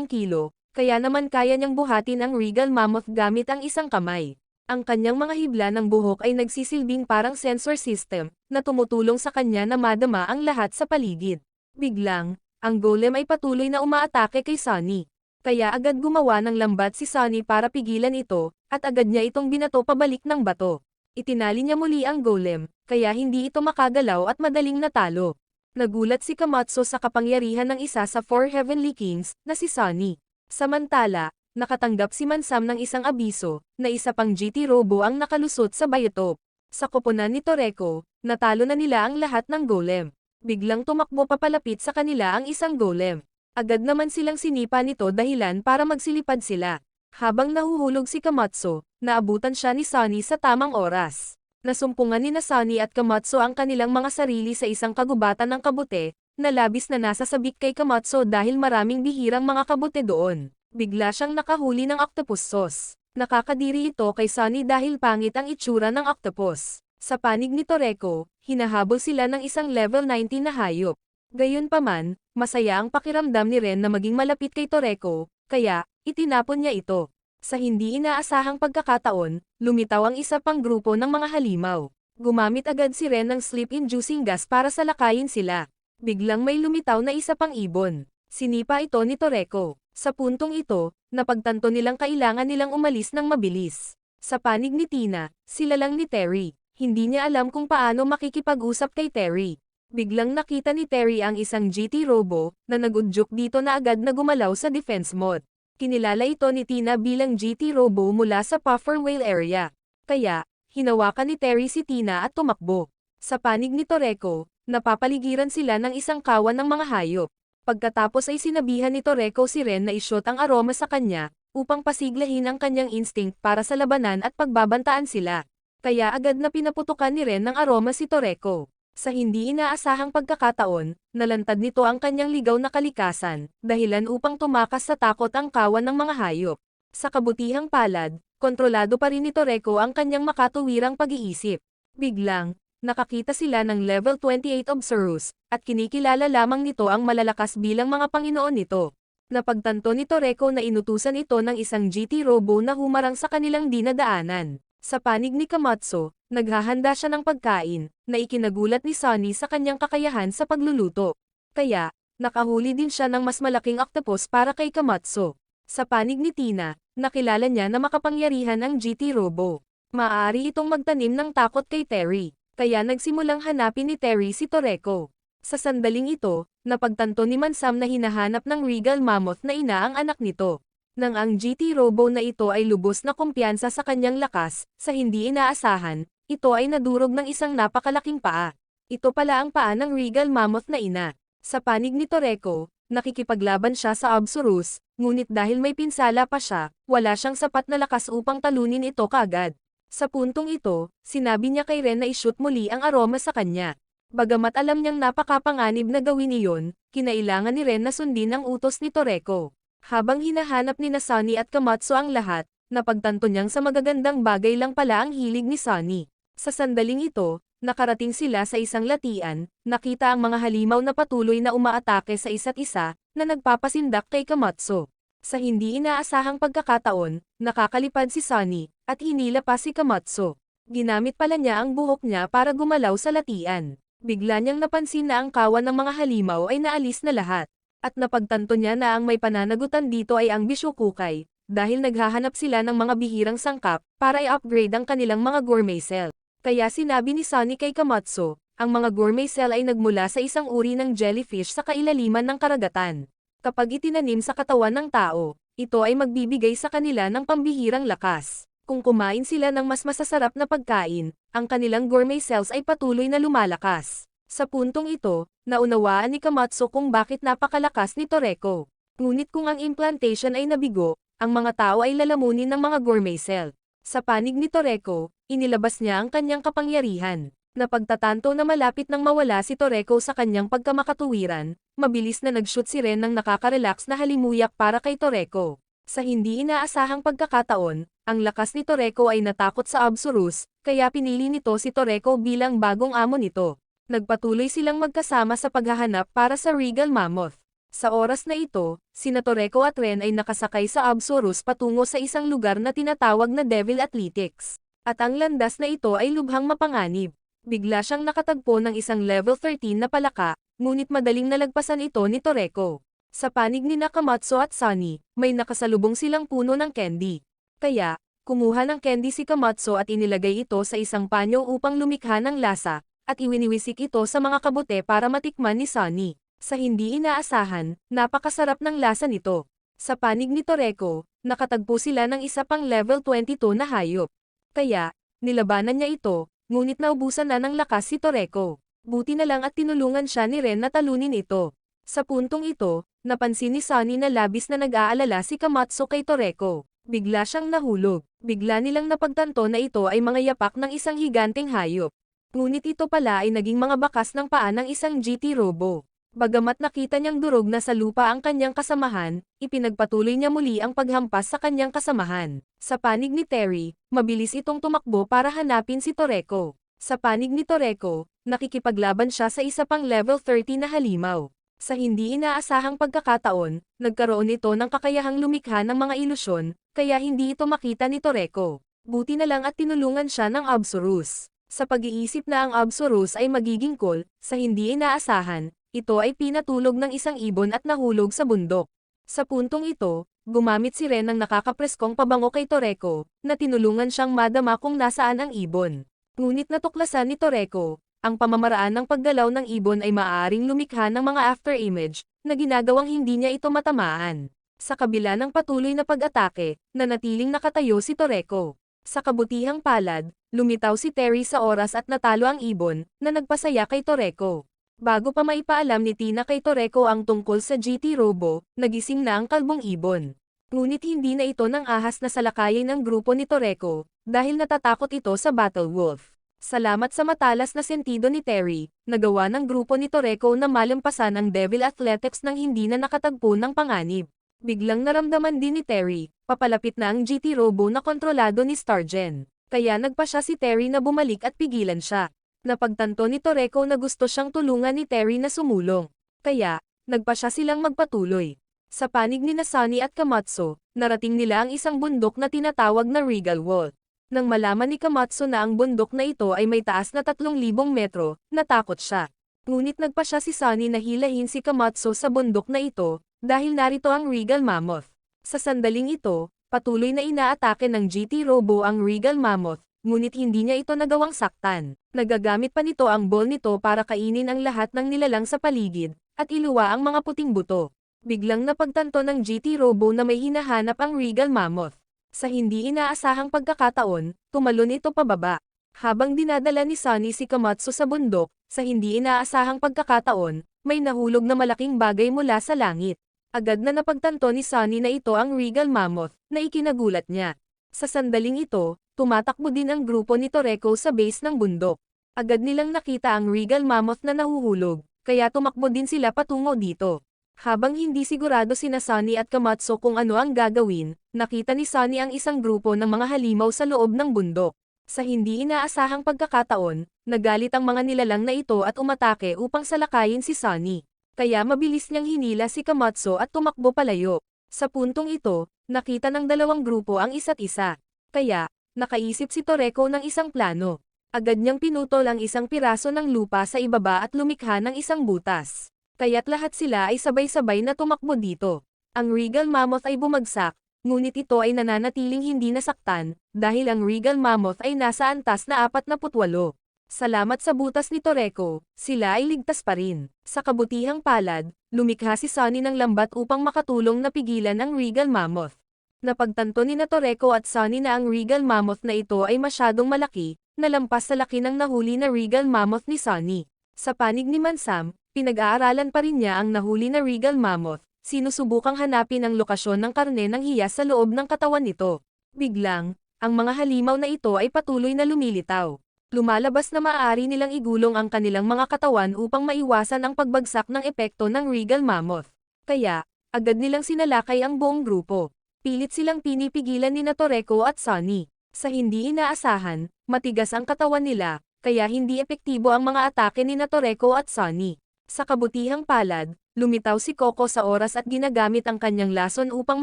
kilo, kaya naman kaya niyang buhatin ang Regal Mammoth gamit ang isang kamay. Ang kanyang mga hibla ng buhok ay nagsisilbing parang sensor system, na tumutulong sa kanya na madama ang lahat sa paligid. Biglang, ang golem ay patuloy na umaatake kay Sunny. Kaya agad gumawa ng lambat si Sunny para pigilan ito, at agad niya itong binato pabalik ng bato. Itinali niya muli ang golem, kaya hindi ito makagalaw at madaling natalo. Nagulat si Kamatsu sa kapangyarihan ng isa sa 4 Heavenly Kings, na si Sunny. Samantala, nakatanggap si Mansam ng isang abiso, na isa pang GT Robo ang nakalusot sa Biotope. Sa koponan ni Toreko, natalo na nila ang lahat ng golem. Biglang tumakbo papalapit sa kanila ang isang golem. Agad naman silang sinipa nito dahilan para magsilipad sila. Habang nahuhulog si Kamatsu, naabutan siya ni Sunny sa tamang oras. Nasumpungan ni Sunny at Kamatsu ang kanilang mga sarili sa isang kagubatan ng kabute, na labis na nasasabik kay Kamatsu dahil maraming bihirang mga kabute doon. Bigla siyang nakahuli ng octopus sauce. Nakakadiri ito kay Sunny dahil pangit ang itsura ng octopus. Sa panig ni Toreko, hinahabol sila ng isang level 19 na hayop. Gayunpaman, masaya ang pakiramdam ni Ren na maging malapit kay Toreko, kaya, itinapon niya ito. Sa hindi inaasahang pagkakataon, lumitaw ang isa pang grupo ng mga halimaw. Gumamit agad si Ren ng sleep-inducing gas para salakayin sila. Biglang may lumitaw na isa pang ibon. Sinipa ito ni Toreko. Sa puntong ito, napagtanto nilang kailangan nilang umalis ng mabilis. Sa panig ni Tina, sila lang ni Terry. Hindi niya alam kung paano makikipag-usap kay Terry. Biglang nakita ni Terry ang isang GT Robo, na nagudyok dito na agad na gumalaw sa defense mode. Kinilala ito ni Tina bilang GT Robo mula sa Puffer Whale area. Kaya, hinawakan ni Terry si Tina at tumakbo. Sa panig ni Toreko, napapaligiran sila ng isang kawan ng mga hayop. Pagkatapos ay sinabihan ni Toreko si Ren na ishot ang aroma sa kanya, upang pasiglahin ang kanyang instinct para sa labanan at pagbabantaan sila. Kaya agad na pinaputukan ni Ren ng aroma si Toreko. Sa hindi inaasahang pagkakataon, nalantad nito ang kanyang ligaw na kalikasan, dahilan upang tumakas sa takot ang kawan ng mga hayop. Sa kabutihang palad, kontrolado pa rin ni Toreko ang kanyang makatuwirang pag-iisip. Biglang, nakakita sila ng level 28 Obserus, at kinikilala lamang nito ang malalakas bilang mga Panginoon nito. Napagtanto ni Toreko na inutusan ito ng isang GT Robo na humarang sa kanilang dinadaanan. Sa panig ni Kamatsu, naghahanda siya ng pagkain, na ikinagulat ni Sunny sa kanyang kakayahan sa pagluluto. Kaya, nakahuli din siya ng mas malaking octopus para kay Kamatsu. Sa panig ni Tina, nakilala niya na makapangyarihan ang GT Robo. Maaari itong magtanim ng takot kay Terry. Kaya nagsimulang hanapin ni Terry si Toreko. Sa sandaling ito, napagtanto ni Mansam na hinahanap ng Regal Mammoth na ina ang anak nito. Nang ang GT Robo na ito ay lubos na kumpiyansa sa kanyang lakas, sa hindi inaasahan, ito ay nadurog ng isang napakalaking paa. Ito pala ang paa ng Regal Mammoth na ina. Sa panig ni Toreko, nakikipaglaban siya sa Absurus, ngunit dahil may pinsala pa siya, wala siyang sapat na lakas upang talunin ito kaagad. Sa puntong ito, sinabi niya kay Ren na i-shoot muli ang aroma sa kanya. Bagamat alam niyang napakapanganib na gawin iyon, kinailangan ni Ren na sundin ang utos ni Toreko. Habang hinahanap ni Sunny at Kamatsu ang lahat, napagtanto niyang sa magagandang bagay lang pala ang hilig ni Sunny. Sa sandaling ito, nakarating sila sa isang latian, nakita ang mga halimaw na patuloy na umaatake sa isa't isa, na nagpapasindak kay Kamatsu. Sa hindi inaasahang pagkakataon, nakakalipad si Sunny, at hinila pa si Kamatsu. Ginamit pala niya ang buhok niya para gumalaw sa latian. Bigla niyang napansin na ang kawan ng mga halimaw ay naalis na lahat. At napagtanto niya na ang may pananagutan dito ay ang Bishokukay, dahil naghahanap sila ng mga bihirang sangkap, para i-upgrade ang kanilang mga gourmet cell. Kaya sinabi ni Sunny kay Kamatsu, ang mga gourmet cell ay nagmula sa isang uri ng jellyfish sa kailaliman ng karagatan. Kapag itinanim sa katawan ng tao, ito ay magbibigay sa kanila ng pambihirang lakas. Kung kumain sila ng mas masasarap na pagkain, ang kanilang gourmet cells ay patuloy na lumalakas. Sa puntong ito, naunawaan ni Kamatsu kung bakit napakalakas ni Toreko. Ngunit kung ang implantation ay nabigo, ang mga tao ay lalamunin ng mga gourmet cell. Sa panig ni Toreko, inilabas niya ang kanyang kapangyarihan. Napagtatanto na malapit nang mawala si Toreko sa kanyang pagkamakatuwiran, mabilis na nag-shoot si Ren ng nakaka-relax na halimuyak para kay Toreko. Sa hindi inaasahang pagkakataon, ang lakas ni Toreko ay natakot sa Absurus, kaya pinili nito si Toreko bilang bagong amo nito. Nagpatuloy silang magkasama sa paghahanap para sa Regal Mammoth. Sa oras na ito, sina Toreko at Ren ay nakasakay sa Absurus patungo sa isang lugar na tinatawag na Devil Athletics. At ang landas na ito ay lubhang mapanganib. Bigla siyang nakatagpo ng isang level 13 na palaka, ngunit madaling nalagpasan ito ni Toreko. Sa panig ni Kamatsu at Sunny, may nakasalubong silang puno ng candy. Kaya, kumuha ng candy si Kamatsu at inilagay ito sa isang panyo upang lumikha ng lasa, at iwiniwisik ito sa mga kabute para matikman ni Sunny. Sa hindi inaasahan, napakasarap ng lasa nito. Sa panig ni Toreko, nakatagpo sila ng isa pang level 22 na hayop. Kaya, nilabanan niya ito, ngunit naubusan na ng lakas si Toreko. Buti na lang at tinulungan siya ni Ren na talunin ito. Sa puntong ito, napansin ni Sunny na labis na nag-aalala si Kamatsu kay Toreko. Bigla siyang nahulog. Bigla nilang napagtanto na ito ay mga yapak ng isang higanteng hayop. Ngunit ito pala ay naging mga bakas ng paa ng isang GT Robo. Bagamat nakita niyang durog na sa lupa ang kanyang kasamahan, ipinagpatuloy niya muli ang paghampas sa kanyang kasamahan. Sa panig ni Terry, mabilis itong tumakbo para hanapin si Toreko. Sa panig ni Toreko, nakikipaglaban siya sa isa pang level 30 na halimaw. Sa hindi inaasahang pagkakataon, nagkaroon ito ng kakayahang lumikha ng mga ilusyon, kaya hindi ito makita ni Toreko. Buti na lang at tinulungan siya ng Absurus. Sa pag-iisip na ang Absurus ay magiging cool, sa hindi inaasahan, ito ay pinatulog ng isang ibon at nahulog sa bundok. Sa puntong ito, gumamit si Ren ng nakakapreskong pabango kay Toreko, na tinulungan siyang madama kung nasaan ang ibon. Ngunit natuklasan ni Toreko, ang pamamaraan ng paggalaw ng ibon ay maaaring lumikha ng mga afterimage, na ginagawang hindi niya ito matamaan. Sa kabila ng patuloy na pag-atake, nanatiling nakatayo si Toreko. Sa kabutihang palad, lumitaw si Terry sa oras at natalo ang ibon, na nagpasaya kay Toreko. Bago pa maipaalam ni Tina kay Toreko ang tungkol sa GT Robo, nagising na ang kalbong ibon. Ngunit hindi na ito nang ahas na salakayin ng grupo ni Toreko, dahil natatakot ito sa Battle Wolf. Salamat sa matalas na sentido ni Terry, nagawa ng grupo ni Toreko na malampasan ang Devil Athletics nang hindi na nakatagpo ng panganib. Biglang naramdaman din ni Terry, papalapit na ang GT Robo na kontrolado ni Stargen. Kaya nagpa siya si Terry na bumalik at pigilan siya. Napagtanto ni Toreko na gusto siyang tulungan ni Terry na sumulong. Kaya, nagpa siya silang magpatuloy. Sa panig ni Sunny at Kamatsu, narating nila ang isang bundok na tinatawag na Regal Wall. Nang malaman ni Kamatsu na ang bundok na ito ay may taas na 3,000 metro, natakot siya. Ngunit nagpa siya si Sunny na hilahin si Kamatsu sa bundok na ito, dahil narito ang Regal Mammoth. Sa sandaling ito, patuloy na inaatake ng GT Robo ang Regal Mammoth, ngunit hindi niya ito nagawang saktan. Nagagamit pa nito ang ball nito para kainin ang lahat ng nilalang sa paligid, at iluwa ang mga puting buto. Biglang napagtanto ng GT Robo na may hinahanap ang Regal Mammoth. Sa hindi inaasahang pagkakataon, tumalon ito pababa. Habang dinadala ni Sunny si Komatsu sa bundok, sa hindi inaasahang pagkakataon, may nahulog na malaking bagay mula sa langit. Agad na napagtanto ni Sunny na ito ang Regal Mammoth, na ikinagulat niya. Sa sandaling ito, tumatakbo din ang grupo ni Toreko sa base ng bundok. Agad nilang nakita ang Regal Mammoth na nahuhulog, kaya tumakbo din sila patungo dito. Habang hindi sigurado sina Sunny at Komatsu kung ano ang gagawin, nakita ni Sunny ang isang grupo ng mga halimaw sa loob ng bundok. Sa hindi inaasahang pagkakataon, nagalit ang mga nilalang na ito at umatake upang salakayin si Sunny. Kaya mabilis niyang hinila si Komatsu at tumakbo palayo. Sa puntong ito, nakita ng dalawang grupo ang isa't isa. Kaya, nakaisip si Toreko ng isang plano. Agad niyang pinutol ang isang piraso ng lupa sa ibaba at lumikha ng isang butas. Kaya't lahat sila ay sabay-sabay na tumakbo dito. Ang Regal Mammoth ay bumagsak, ngunit ito ay nananatiling hindi nasaktan, dahil ang Regal Mammoth ay nasa antas na 48. Salamat sa butas ni Toreko, sila ay ligtas pa rin. Sa kabutihang palad, lumikha si Sunny ng lambat upang makatulong na pigilan ang Regal Mammoth. Napagtanto ni Toreko at Sunny na ang Regal Mammoth na ito ay masyadong malaki, nalampas sa laki ng nahuli na Regal Mammoth ni Sunny. Sa panig ni Mansam, pinag-aaralan pa rin niya ang nahuli na Regal Mammoth, sinusubukang hanapin ang lokasyon ng karne ng hiyas sa loob ng katawan nito. Biglang, ang mga halimaw na ito ay patuloy na lumilitaw. Lumalabas na maaari nilang igulong ang kanilang mga katawan upang maiwasan ang pagbagsak ng epekto ng Regal Mammoth. Kaya, agad nilang sinalakay ang buong grupo. Pilit silang pinipigilan ni Toreko at Sunny. Sa hindi inaasahan, matigas ang katawan nila, kaya hindi epektibo ang mga atake ni Toreko at Sunny. Sa kabutihang palad, lumitaw si Coco sa oras at ginagamit ang kanyang lason upang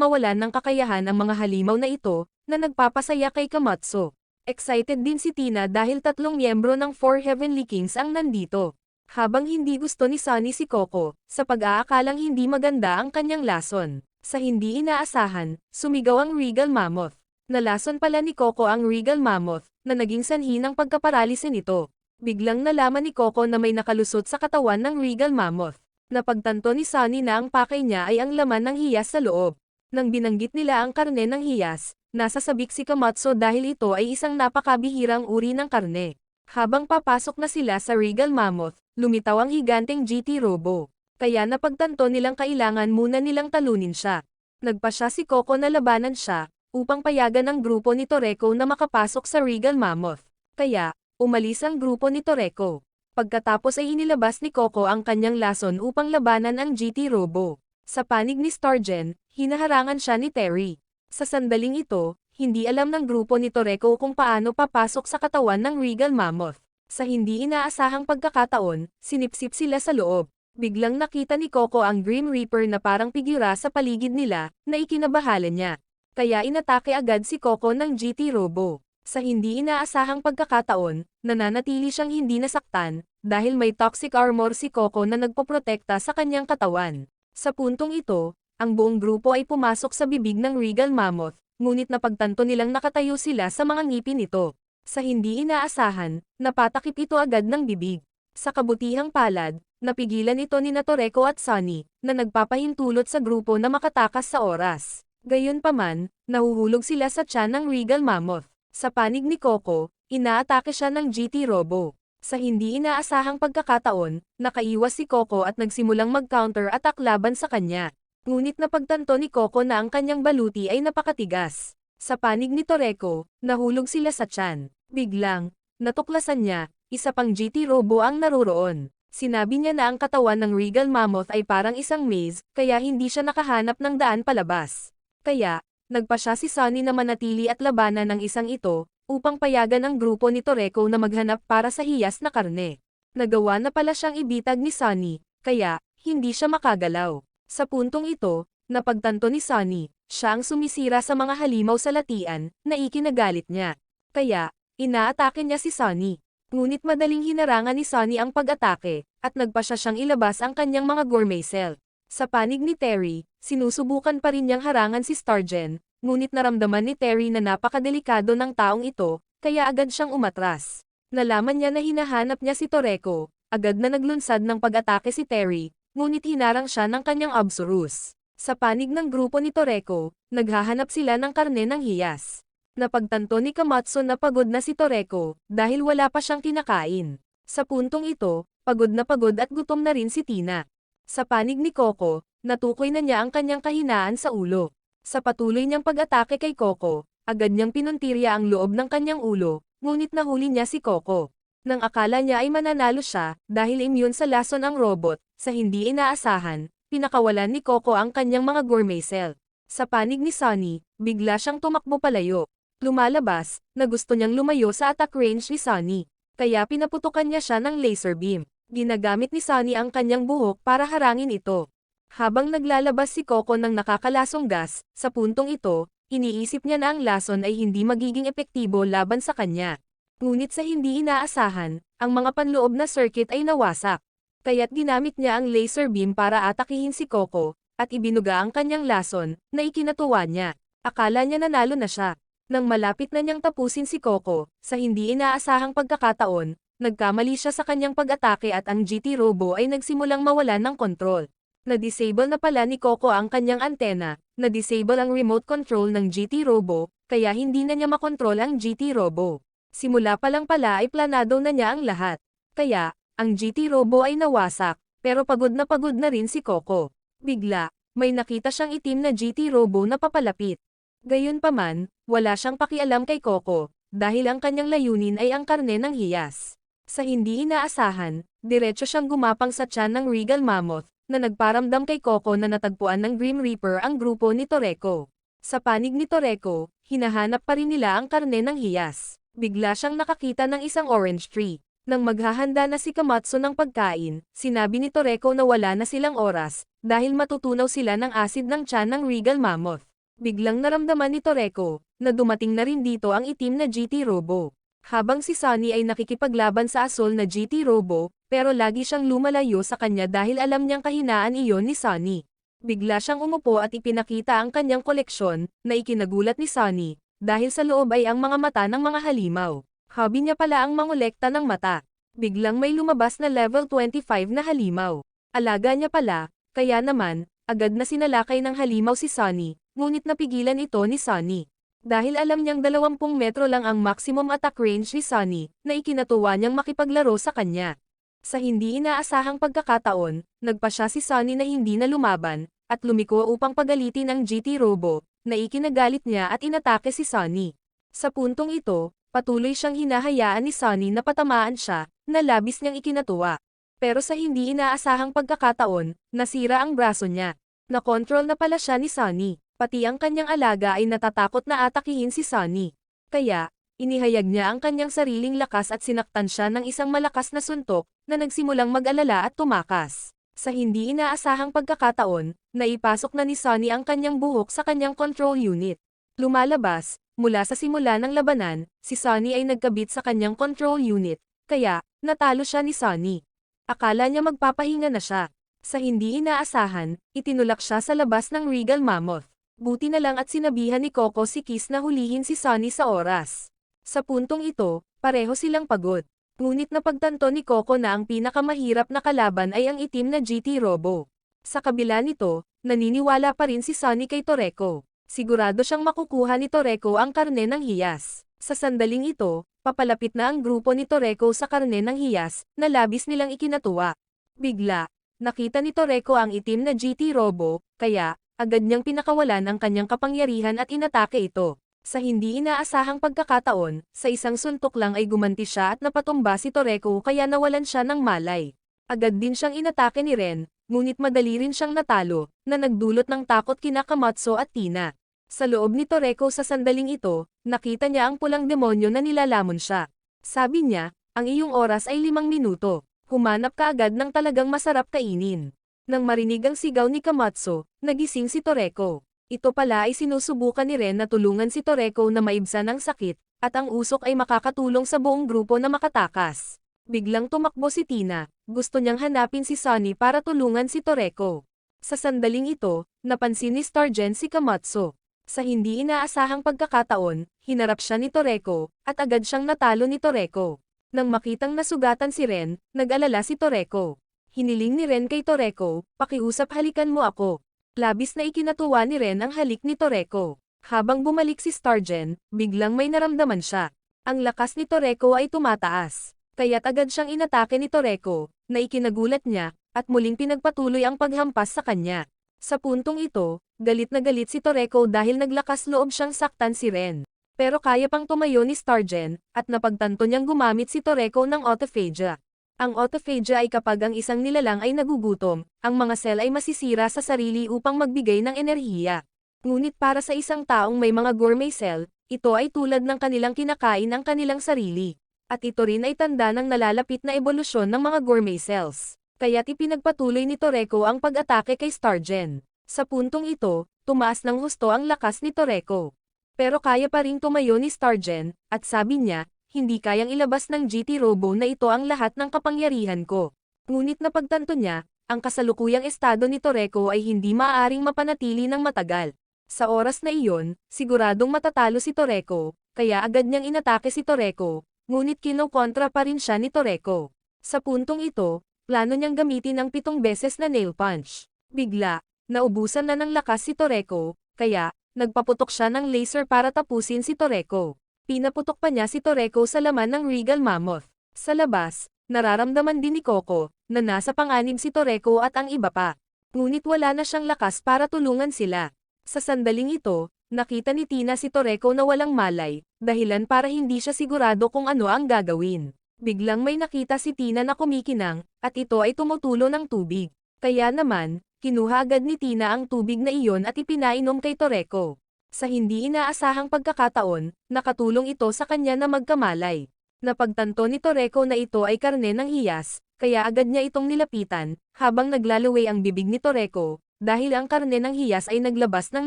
mawalan ng kakayahan ang mga halimaw na ito, na nagpapasaya kay Komatsu. Excited din si Tina dahil 3 miyembro ng 4 Heavenly Kings ang nandito. Habang hindi gusto ni Sunny si Coco, sa pag-aakalang hindi maganda ang kanyang lason. Sa hindi inaasahan, sumigaw ang Regal Mammoth. Nalason pala ni Coco ang Regal Mammoth, na naging sanhi ng pagkaparalise nito. Biglang nalaman ni Coco na may nakalusot sa katawan ng Regal Mammoth. Napagtanto ni Sunny na ang pakay niya ay ang laman ng hiyas sa loob. Nang binanggit nila ang karne ng hiyas, nasasabik si Komatsu dahil ito ay isang napakabihirang uri ng karne. Habang papasok na sila sa Regal Mammoth, lumitaw ang higanteng GT Robo. Kaya napagtanto nilang kailangan muna nilang talunin siya. Nagpasya si Coco na labanan siya, upang payagan ang grupo ni Toreko na makapasok sa Regal Mammoth. Kaya, umalis ang grupo ni Toreko. Pagkatapos ay inilabas ni Coco ang kanyang lason upang labanan ang GT Robo. Sa panig ni Stargen, hinaharangan siya ni Terry. Sa sandaling ito, hindi alam ng grupo ni Toreko kung paano papasok sa katawan ng Regal Mammoth. Sa hindi inaasahang pagkakataon, sinipsip sila sa loob. Biglang nakita ni Coco ang Grim Reaper na parang figura sa paligid nila, na ikinabahala niya. Kaya inatake agad si Coco ng GT Robo. Sa hindi inaasahang pagkakataon, nananatili siyang hindi nasaktan, dahil may toxic armor si Coco na nagpoprotekta sa kanyang katawan. Sa puntong ito, ang buong grupo ay pumasok sa bibig ng Regal Mammoth, ngunit napagtanto nilang nakatayo sila sa mga ngipin nito. Sa hindi inaasahan, napatakip ito agad ng bibig. Sa kabutihang palad, napigilan ito ni Toreko at Sunny, na nagpapahintulot sa grupo na makatakas sa oras. Gayunpaman, nahuhulog sila sa tiyan ng Regal Mammoth. Sa panig ni Coco, inaatake siya ng GT Robo. Sa hindi inaasahang pagkakataon, nakaiwas si Coco at nagsimulang mag-counter-attack laban sa kanya. Ngunit napagtanto ni Coco na ang kanyang baluti ay napakatigas. Sa panig ni Toreko, nahulog sila sa tiyan. Biglang, natuklasan niya, isa pang GT Robo ang naroroon. Sinabi niya na ang katawan ng Regal Mammoth ay parang isang maze, kaya hindi siya nakahanap ng daan palabas. Kaya, nagpasya si Sunny na manatili at labanan ng isang ito, upang payagan ang grupo ni Toreko na maghanap para sa hiyas na karne. Nagawa na pala siyang ibitag ni Sunny, kaya, hindi siya makagalaw. Sa puntong ito, napagtanto ni Sunny, siya ang sumisira sa mga halimaw sa latian, na ikinagalit niya. Kaya, inaatake niya si Sunny. Ngunit madaling hinarangan ni Sunny ang pag-atake, at nagpasya siyang ilabas ang kanyang mga gourmet cell. Sa panig ni Terry, sinusubukan pa rin niyang harangan si Stargen, ngunit naramdaman ni Terry na napakadelikado ng taong ito, kaya agad siyang umatras. Nalaman niya na hinahanap niya si Toreko, agad na naglunsad ng pag-atake si Terry, ngunit hinarang siya ng kanyang Absolus. Sa panig ng grupo ni Toreko, naghahanap sila ng karne ng hiyas. Napagtanto ni Kamatsu na pagod na si Toreko, dahil wala pa siyang kinakain. Sa puntong ito, pagod at gutom na rin si Tina. Sa panig ni Coco, natukoy na niya ang kanyang kahinaan sa ulo. Sa patuloy niyang pag-atake kay Coco, agad niyang pinuntirya ang loob ng kanyang ulo, ngunit nahuli niya si Coco. Nang akala niya ay mananalo siya, dahil immune sa lason ang robot, sa hindi inaasahan, pinakawalan ni Coco ang kanyang mga gourmet cell. Sa panig ni Sunny, bigla siyang tumakbo palayo. Lumalabas, na gusto niyang lumayo sa attack range ni Sunny. Kaya pinaputukan niya siya ng laser beam. Ginagamit ni Sunny ang kanyang buhok para harangin ito. Habang naglalabas si Coco ng nakakalasong gas, sa puntong ito, iniisip niya na ang lason ay hindi magiging epektibo laban sa kanya. Ngunit sa hindi inaasahan, ang mga panloob na circuit ay nawasak. Kaya't ginamit niya ang laser beam para atakihin si Coco, at ibinuga ang kanyang lason, na ikinatuwa niya. Akala niya nanalo na siya. Nang malapit na niyang tapusin si Coco, sa hindi inaasahang pagkakataon, nagkamali siya sa kanyang pag-atake at ang GT Robo ay nagsimulang mawalan ng kontrol. Na-disable na pala ni Coco ang kanyang antena, na-disable ang remote control ng GT Robo, kaya hindi na niya makontrol ang GT Robo. Simula pa lang pala ay planado na niya ang lahat. Kaya, ang GT Robo ay nawasak, pero pagod na rin si Coco. Bigla, may nakita siyang itim na GT Robo na papalapit. Gayunpaman, wala siyang pakialam kay Coco, dahil ang kanyang layunin ay ang karne ng hiyas. Sa hindi inaasahan, diretso siyang gumapang sa tiyan ng Regal Mammoth, na nagparamdam kay Coco na natagpuan ng Grim Reaper ang grupo ni Toreko. Sa panig ni Toreko, hinahanap pa rin nila ang karne ng hiyas. Bigla siyang nakakita ng isang orange tree. Nang maghahanda na si Kamatsu ng pagkain, sinabi ni Toreko na wala na silang oras, dahil matutunaw sila ng asid ng tiyan ng Regal Mammoth. Biglang naramdaman ni Toreko, na dumating na rin dito ang itim na GT Robo. Habang si Sunny ay nakikipaglaban sa asol na GT Robo, pero lagi siyang lumalayo sa kanya dahil alam niyang kahinaan iyon ni Sunny. Bigla siyang umupo at ipinakita ang kanyang koleksyon, na ikinagulat ni Sunny, dahil sa loob ay ang mga mata ng mga halimaw. Hobby niya pala ang mangolekta ng mata. Biglang may lumabas na level 25 na halimaw. Alaga niya pala, kaya naman, agad na sinalakay ng halimaw si Sunny, ngunit napigilan ito ni Sunny. Dahil alam niyang 20 metro lang ang maximum attack range ni Sunny, na ikinatuwa niyang makipaglaro sa kanya. Sa hindi inaasahang pagkakataon, nagpa siya si Sunny na hindi na lumaban, at lumiko upang pagalitin ang GT Robo, na ikinagalit niya at inatake si Sunny. Sa puntong ito, patuloy siyang hinahayaan ni Sunny na patamaan siya, na labis niyang ikinatuwa. Pero sa hindi inaasahang pagkakataon, nasira ang braso niya. Nakontrol na pala siya ni Sunny, pati ang kanyang alaga ay natatakot na atakihin si Sunny. Kaya, inihayag niya ang kanyang sariling lakas at sinaktan siya ng isang malakas na suntok, na nagsimulang mag-alala at tumakas. Sa hindi inaasahang pagkakataon, naipasok na ni Sunny ang kanyang buhok sa kanyang control unit. Lumalabas, mula sa simula ng labanan, si Sunny ay nagkabit sa kanyang control unit, kaya, natalo siya ni Sunny. Akala niya magpapahinga na siya. Sa hindi inaasahan, itinulak siya sa labas ng Regal Mammoth. Buti na lang at sinabihan ni Coco si Kiss na hulihin si Sunny sa oras. Sa puntong ito, pareho silang pagod. Ngunit napagtanto ni Coco na ang pinakamahirap na kalaban ay ang itim na GT Robo. Sa kabila nito, naniniwala pa rin si Sunny kay Toreko. Sigurado siyang makukuha ni Toreko ang karne ng hiyas. Sa sandaling ito, papalapit na ang grupo ni Toreko sa karne ng hiyas, na labis nilang ikinatuwa. Bigla, nakita ni Toreko ang itim na GT Robo, kaya, agad niyang pinakawalan ang kanyang kapangyarihan at inatake ito. Sa hindi inaasahang pagkakataon, sa isang suntok lang ay gumanti siya at napatumba si Toreko kaya nawalan siya ng malay. Agad din siyang inatake ni Ren, ngunit madali rin siyang natalo, na nagdulot ng takot kina Kamatsu at Tina. Sa loob ni Toreko sa sandaling ito, nakita niya ang pulang demonyo na nilalamon siya. Sabi niya, ang iyong oras ay 5 minuto. Humanap ka agad ng talagang masarap kainin. Nang marinig ang sigaw ni Kamatsu, nagising si Toreko. Ito pala ay sinusubukan ni Ren na tulungan si Toreko na maibsan ang sakit, at ang usok ay makakatulong sa buong grupo na makatakas. Biglang tumakbo si Tina, gusto niyang hanapin si Sunny para tulungan si Toreko. Sa sandaling ito, napansin ni Stargen si Kamatsu. Sa hindi inaasahang pagkakataon, hinarap siya ni Toreko, at agad siyang natalo ni Toreko. Nang makitang nasugatan si Ren, nag-alala si Toreko. Hiniling ni Ren kay Toreko, "Pakiusap, halikan mo ako." Labis na ikinatuwa ni Ren ang halik ni Toreko. Habang bumalik si Stargen, biglang may naramdaman siya. Ang lakas ni Toreko ay tumataas. Kaya't agad siyang inatake ni Toreko, na ikinagulat niya, at muling pinagpatuloy ang paghampas sa kanya. Sa puntong ito, galit na galit si Toreko dahil naglakas loob siyang saktan si Ren. Pero kaya pang tumayo ni Stargen, at napagtanto niyang gumamit si Toreko ng autophagia. Ang autophagia ay kapag ang isang nilalang ay nagugutom, ang mga sel ay masisira sa sarili upang magbigay ng enerhiya. Ngunit para sa isang taong may mga gourmet cell, ito ay tulad ng kanilang kinakain ang kanilang sarili. At ito rin ay tanda ng nalalapit na ebolusyon ng mga gourmet cells. Kaya't ipinagpatuloy ni Toreko ang pag-atake kay Stargen. Sa puntong ito, tumaas ng husto ang lakas ni Toreko. Pero kaya pa ring tumayo ni Stargen, at sabi niya, "Hindi kayang ilabas ng GT Robo na ito ang lahat ng kapangyarihan ko." Ngunit napagtanto niya, ang kasalukuyang estado ni Toreko ay hindi maaaring mapanatili ng matagal. Sa oras na iyon, siguradong matatalo si Toreko, kaya agad niyang inatake si Toreko, ngunit kinokontra pa rin siya ni Toreko. Sa puntong ito, plano niyang gamitin ang 7 beses na nail punch. Bigla, naubusan na ng lakas si Toreko, kaya, nagpaputok siya ng laser para tapusin si Toreko. Pinaputok pa niya si Toreko sa laman ng Regal Mammoth. Sa labas, nararamdaman din ni Coco, na nasa panganib si Toreko at ang iba pa. Ngunit wala na siyang lakas para tulungan sila. Sa sandaling ito, nakita ni Tina si Toreko na walang malay, dahilan para hindi siya sigurado kung ano ang gagawin. Biglang may nakita si Tina na kumikinang, at ito ay tumutulo ng tubig. Kaya naman, kinuha agad ni Tina ang tubig na iyon at ipinainom kay Toreko. Sa hindi inaasahang pagkakataon, nakatulong ito sa kanya na magkamalay. Napagtanto ni Toreko na ito ay karne ng hiyas, kaya agad niya itong nilapitan, habang naglalaway ang bibig ni Toreko, dahil ang karne ng hiyas ay naglabas ng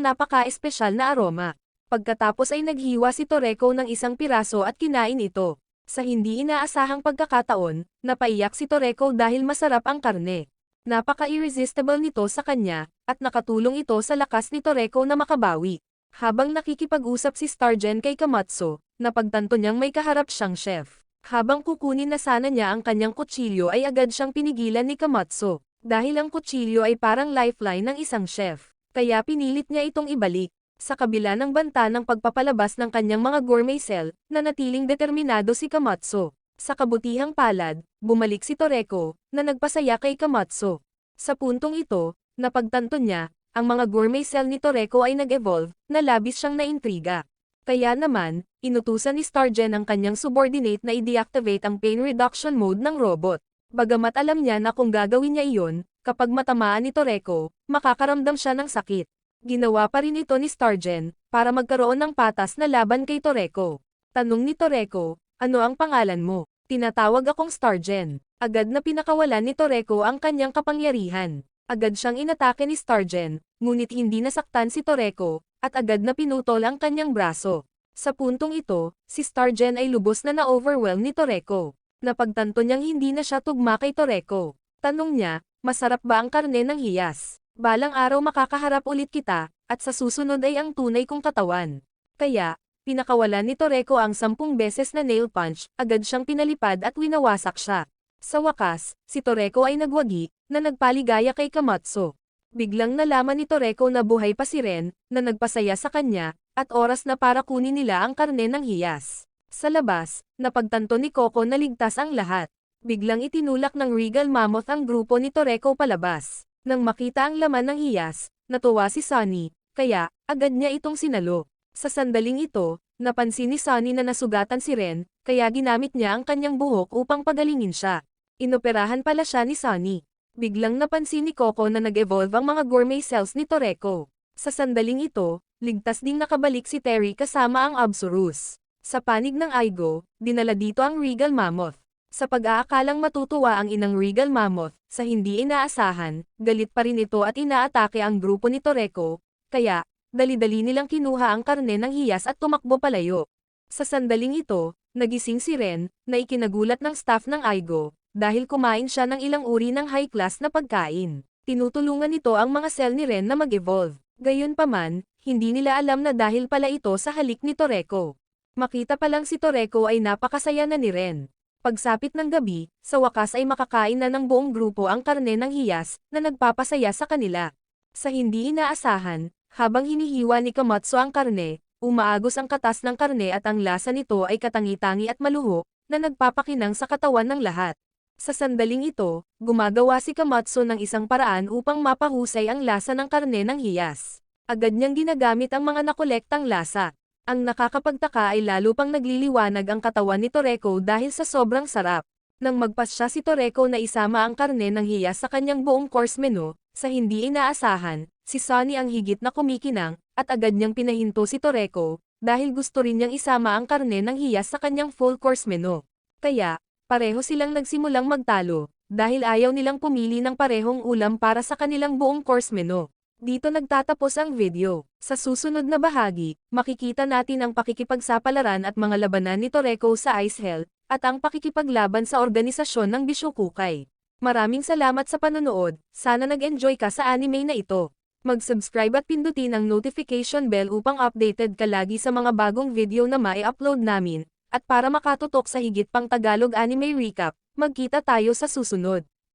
napaka-espesyal na aroma. Pagkatapos ay naghiwa si Toreko ng isang piraso at kinain ito. Sa hindi inaasahang pagkakataon, napaiyak si Toreko dahil masarap ang karne. Napaka-irresistible nito sa kanya, at nakatulong ito sa lakas ni Toreko na makabawi. Habang nakikipag-usap si Stargen kay Kamatsu, napagtanto niyang may kaharap siyang chef. Habang kukunin na sana niya ang kanyang kutsilyo ay agad siyang pinigilan ni Kamatsu. Dahil ang kutsilyo ay parang lifeline ng isang chef. Kaya pinilit niya itong ibalik. Sa kabila ng banta ng pagpapalabas ng kanyang mga gourmet cell, nanatiling determinado si Kamatsu. Sa kabutihang palad, bumalik si Toreko, na nagpasaya kay Kamatsu. Sa puntong ito, napagtanto niya, ang mga gourmet cell ni Toreko ay nag-evolve, na labis siyang naintriga. Kaya naman, inutusan ni Stargen ang kanyang subordinate na i-deactivate ang pain reduction mode ng robot. Bagamat alam niya na kung gagawin niya iyon, kapag matamaan ni Toreko, makakaramdam siya ng sakit. Ginawa pa rin ito ni Stargen, para magkaroon ng patas na laban kay Toreko. Tanong ni Toreko, "Ano ang pangalan mo?" "Tinatawag akong Stargen." Agad na pinakawalan ni Toreko ang kanyang kapangyarihan. Agad siyang inatake ni Stargen, ngunit hindi nasaktan si Toreko, at agad na pinutol ang kanyang braso. Sa puntong ito, si Stargen ay lubos na na-overwhelm ni Toreko. Napagtanto niyang hindi na siya tugma kay Toreko. Tanong niya, "Masarap ba ang karne ng hiyas? Balang araw makakaharap ulit kita, at sa susunod ay ang tunay kong katawan." Kaya, pinakawalan ni Toreko ang 10 beses na nail punch, agad siyang pinalipad at winawasak siya. Sa wakas, si Toreko ay nagwagi, na nagpaligaya kay Kamatsu. Biglang nalaman ni Toreko na buhay pa si Ren, na nagpasaya sa kanya, at oras na para kunin nila ang karne ng hiyas. Sa labas, napagtanto ni Coco na ligtas ang lahat. Biglang itinulak ng Regal Mammoth ang grupo ni Toreko palabas. Nang makita ang laman ng hiyas, natuwa si Sunny, kaya, agad niya itong sinalo. Sa sandaling ito, napansin ni Sunny na nasugatan si Ren, kaya ginamit niya ang kanyang buhok upang pagalingin siya. Inoperahan pala siya ni Sunny. Biglang napansin ni Coco na nag-evolve ang mga gourmet cells ni Toreko. Sa sandaling ito, ligtas ding nakabalik si Terry kasama ang Absolus. Sa panig ng Aigo, dinala dito ang Regal Mammoth. Sa pag-aakalang matutuwa ang inang Regal Mammoth, sa hindi inaasahan, galit pa rin ito at inaatake ang grupo ni Toreko, kaya, dali-dali nilang kinuha ang karne ng hiyas at tumakbo palayo. Sa sandaling ito, nagising si Ren, na ikinagulat ng staff ng Aigo, dahil kumain siya ng ilang uri ng high-class na pagkain. Tinutulungan nito ang mga cell ni Ren na mag-evolve. Gayunpaman, hindi nila alam na dahil pala ito sa halik ni Toreko. Makita pa lang si Toreko ay napakasaya na ni Ren. Pagsapit ng gabi, sa wakas ay makakain na ng buong grupo ang karne ng hiyas, na nagpapasaya sa kanila. Sa hindi inaasahan, habang hinihiwa ni Komatsu ang karne, umaagos ang katas ng karne at ang lasa nito ay katangi-tangi at maluho, na nagpapakinang sa katawan ng lahat. Sa sandaling ito, gumagawa si Komatsu ng isang paraan upang mapahusay ang lasa ng karne ng hiyas. Agad niyang ginagamit ang mga nakolektang lasa. Ang nakakapagtaka ay lalo pang nagliliwanag ang katawan ni Toreko dahil sa sobrang sarap. Nang magpasya si Toreko na isama ang karne ng hiyas sa kanyang buong course menu, sa hindi inaasahan, si Sunny ang higit na kumikinang, at agad niyang pinahinto si Toreko, dahil gusto rin niyang isama ang karne ng hiyas sa kanyang full course menu. Kaya, pareho silang nagsimulang magtalo, dahil ayaw nilang pumili ng parehong ulam para sa kanilang buong course menu. Dito nagtatapos ang video. Sa susunod na bahagi, makikita natin ang pakikipagsapalaran at mga labanan ni Toreko sa Ice Hell, at ang pakikipaglaban sa organisasyon ng Bishokukay. Maraming salamat sa panonood, sana nag-enjoy ka sa anime na ito. Mag-subscribe at pindutin ang notification bell upang updated ka lagi sa mga bagong video na mai-upload namin. At para makatutok sa higit pang Tagalog anime recap, magkita tayo sa susunod.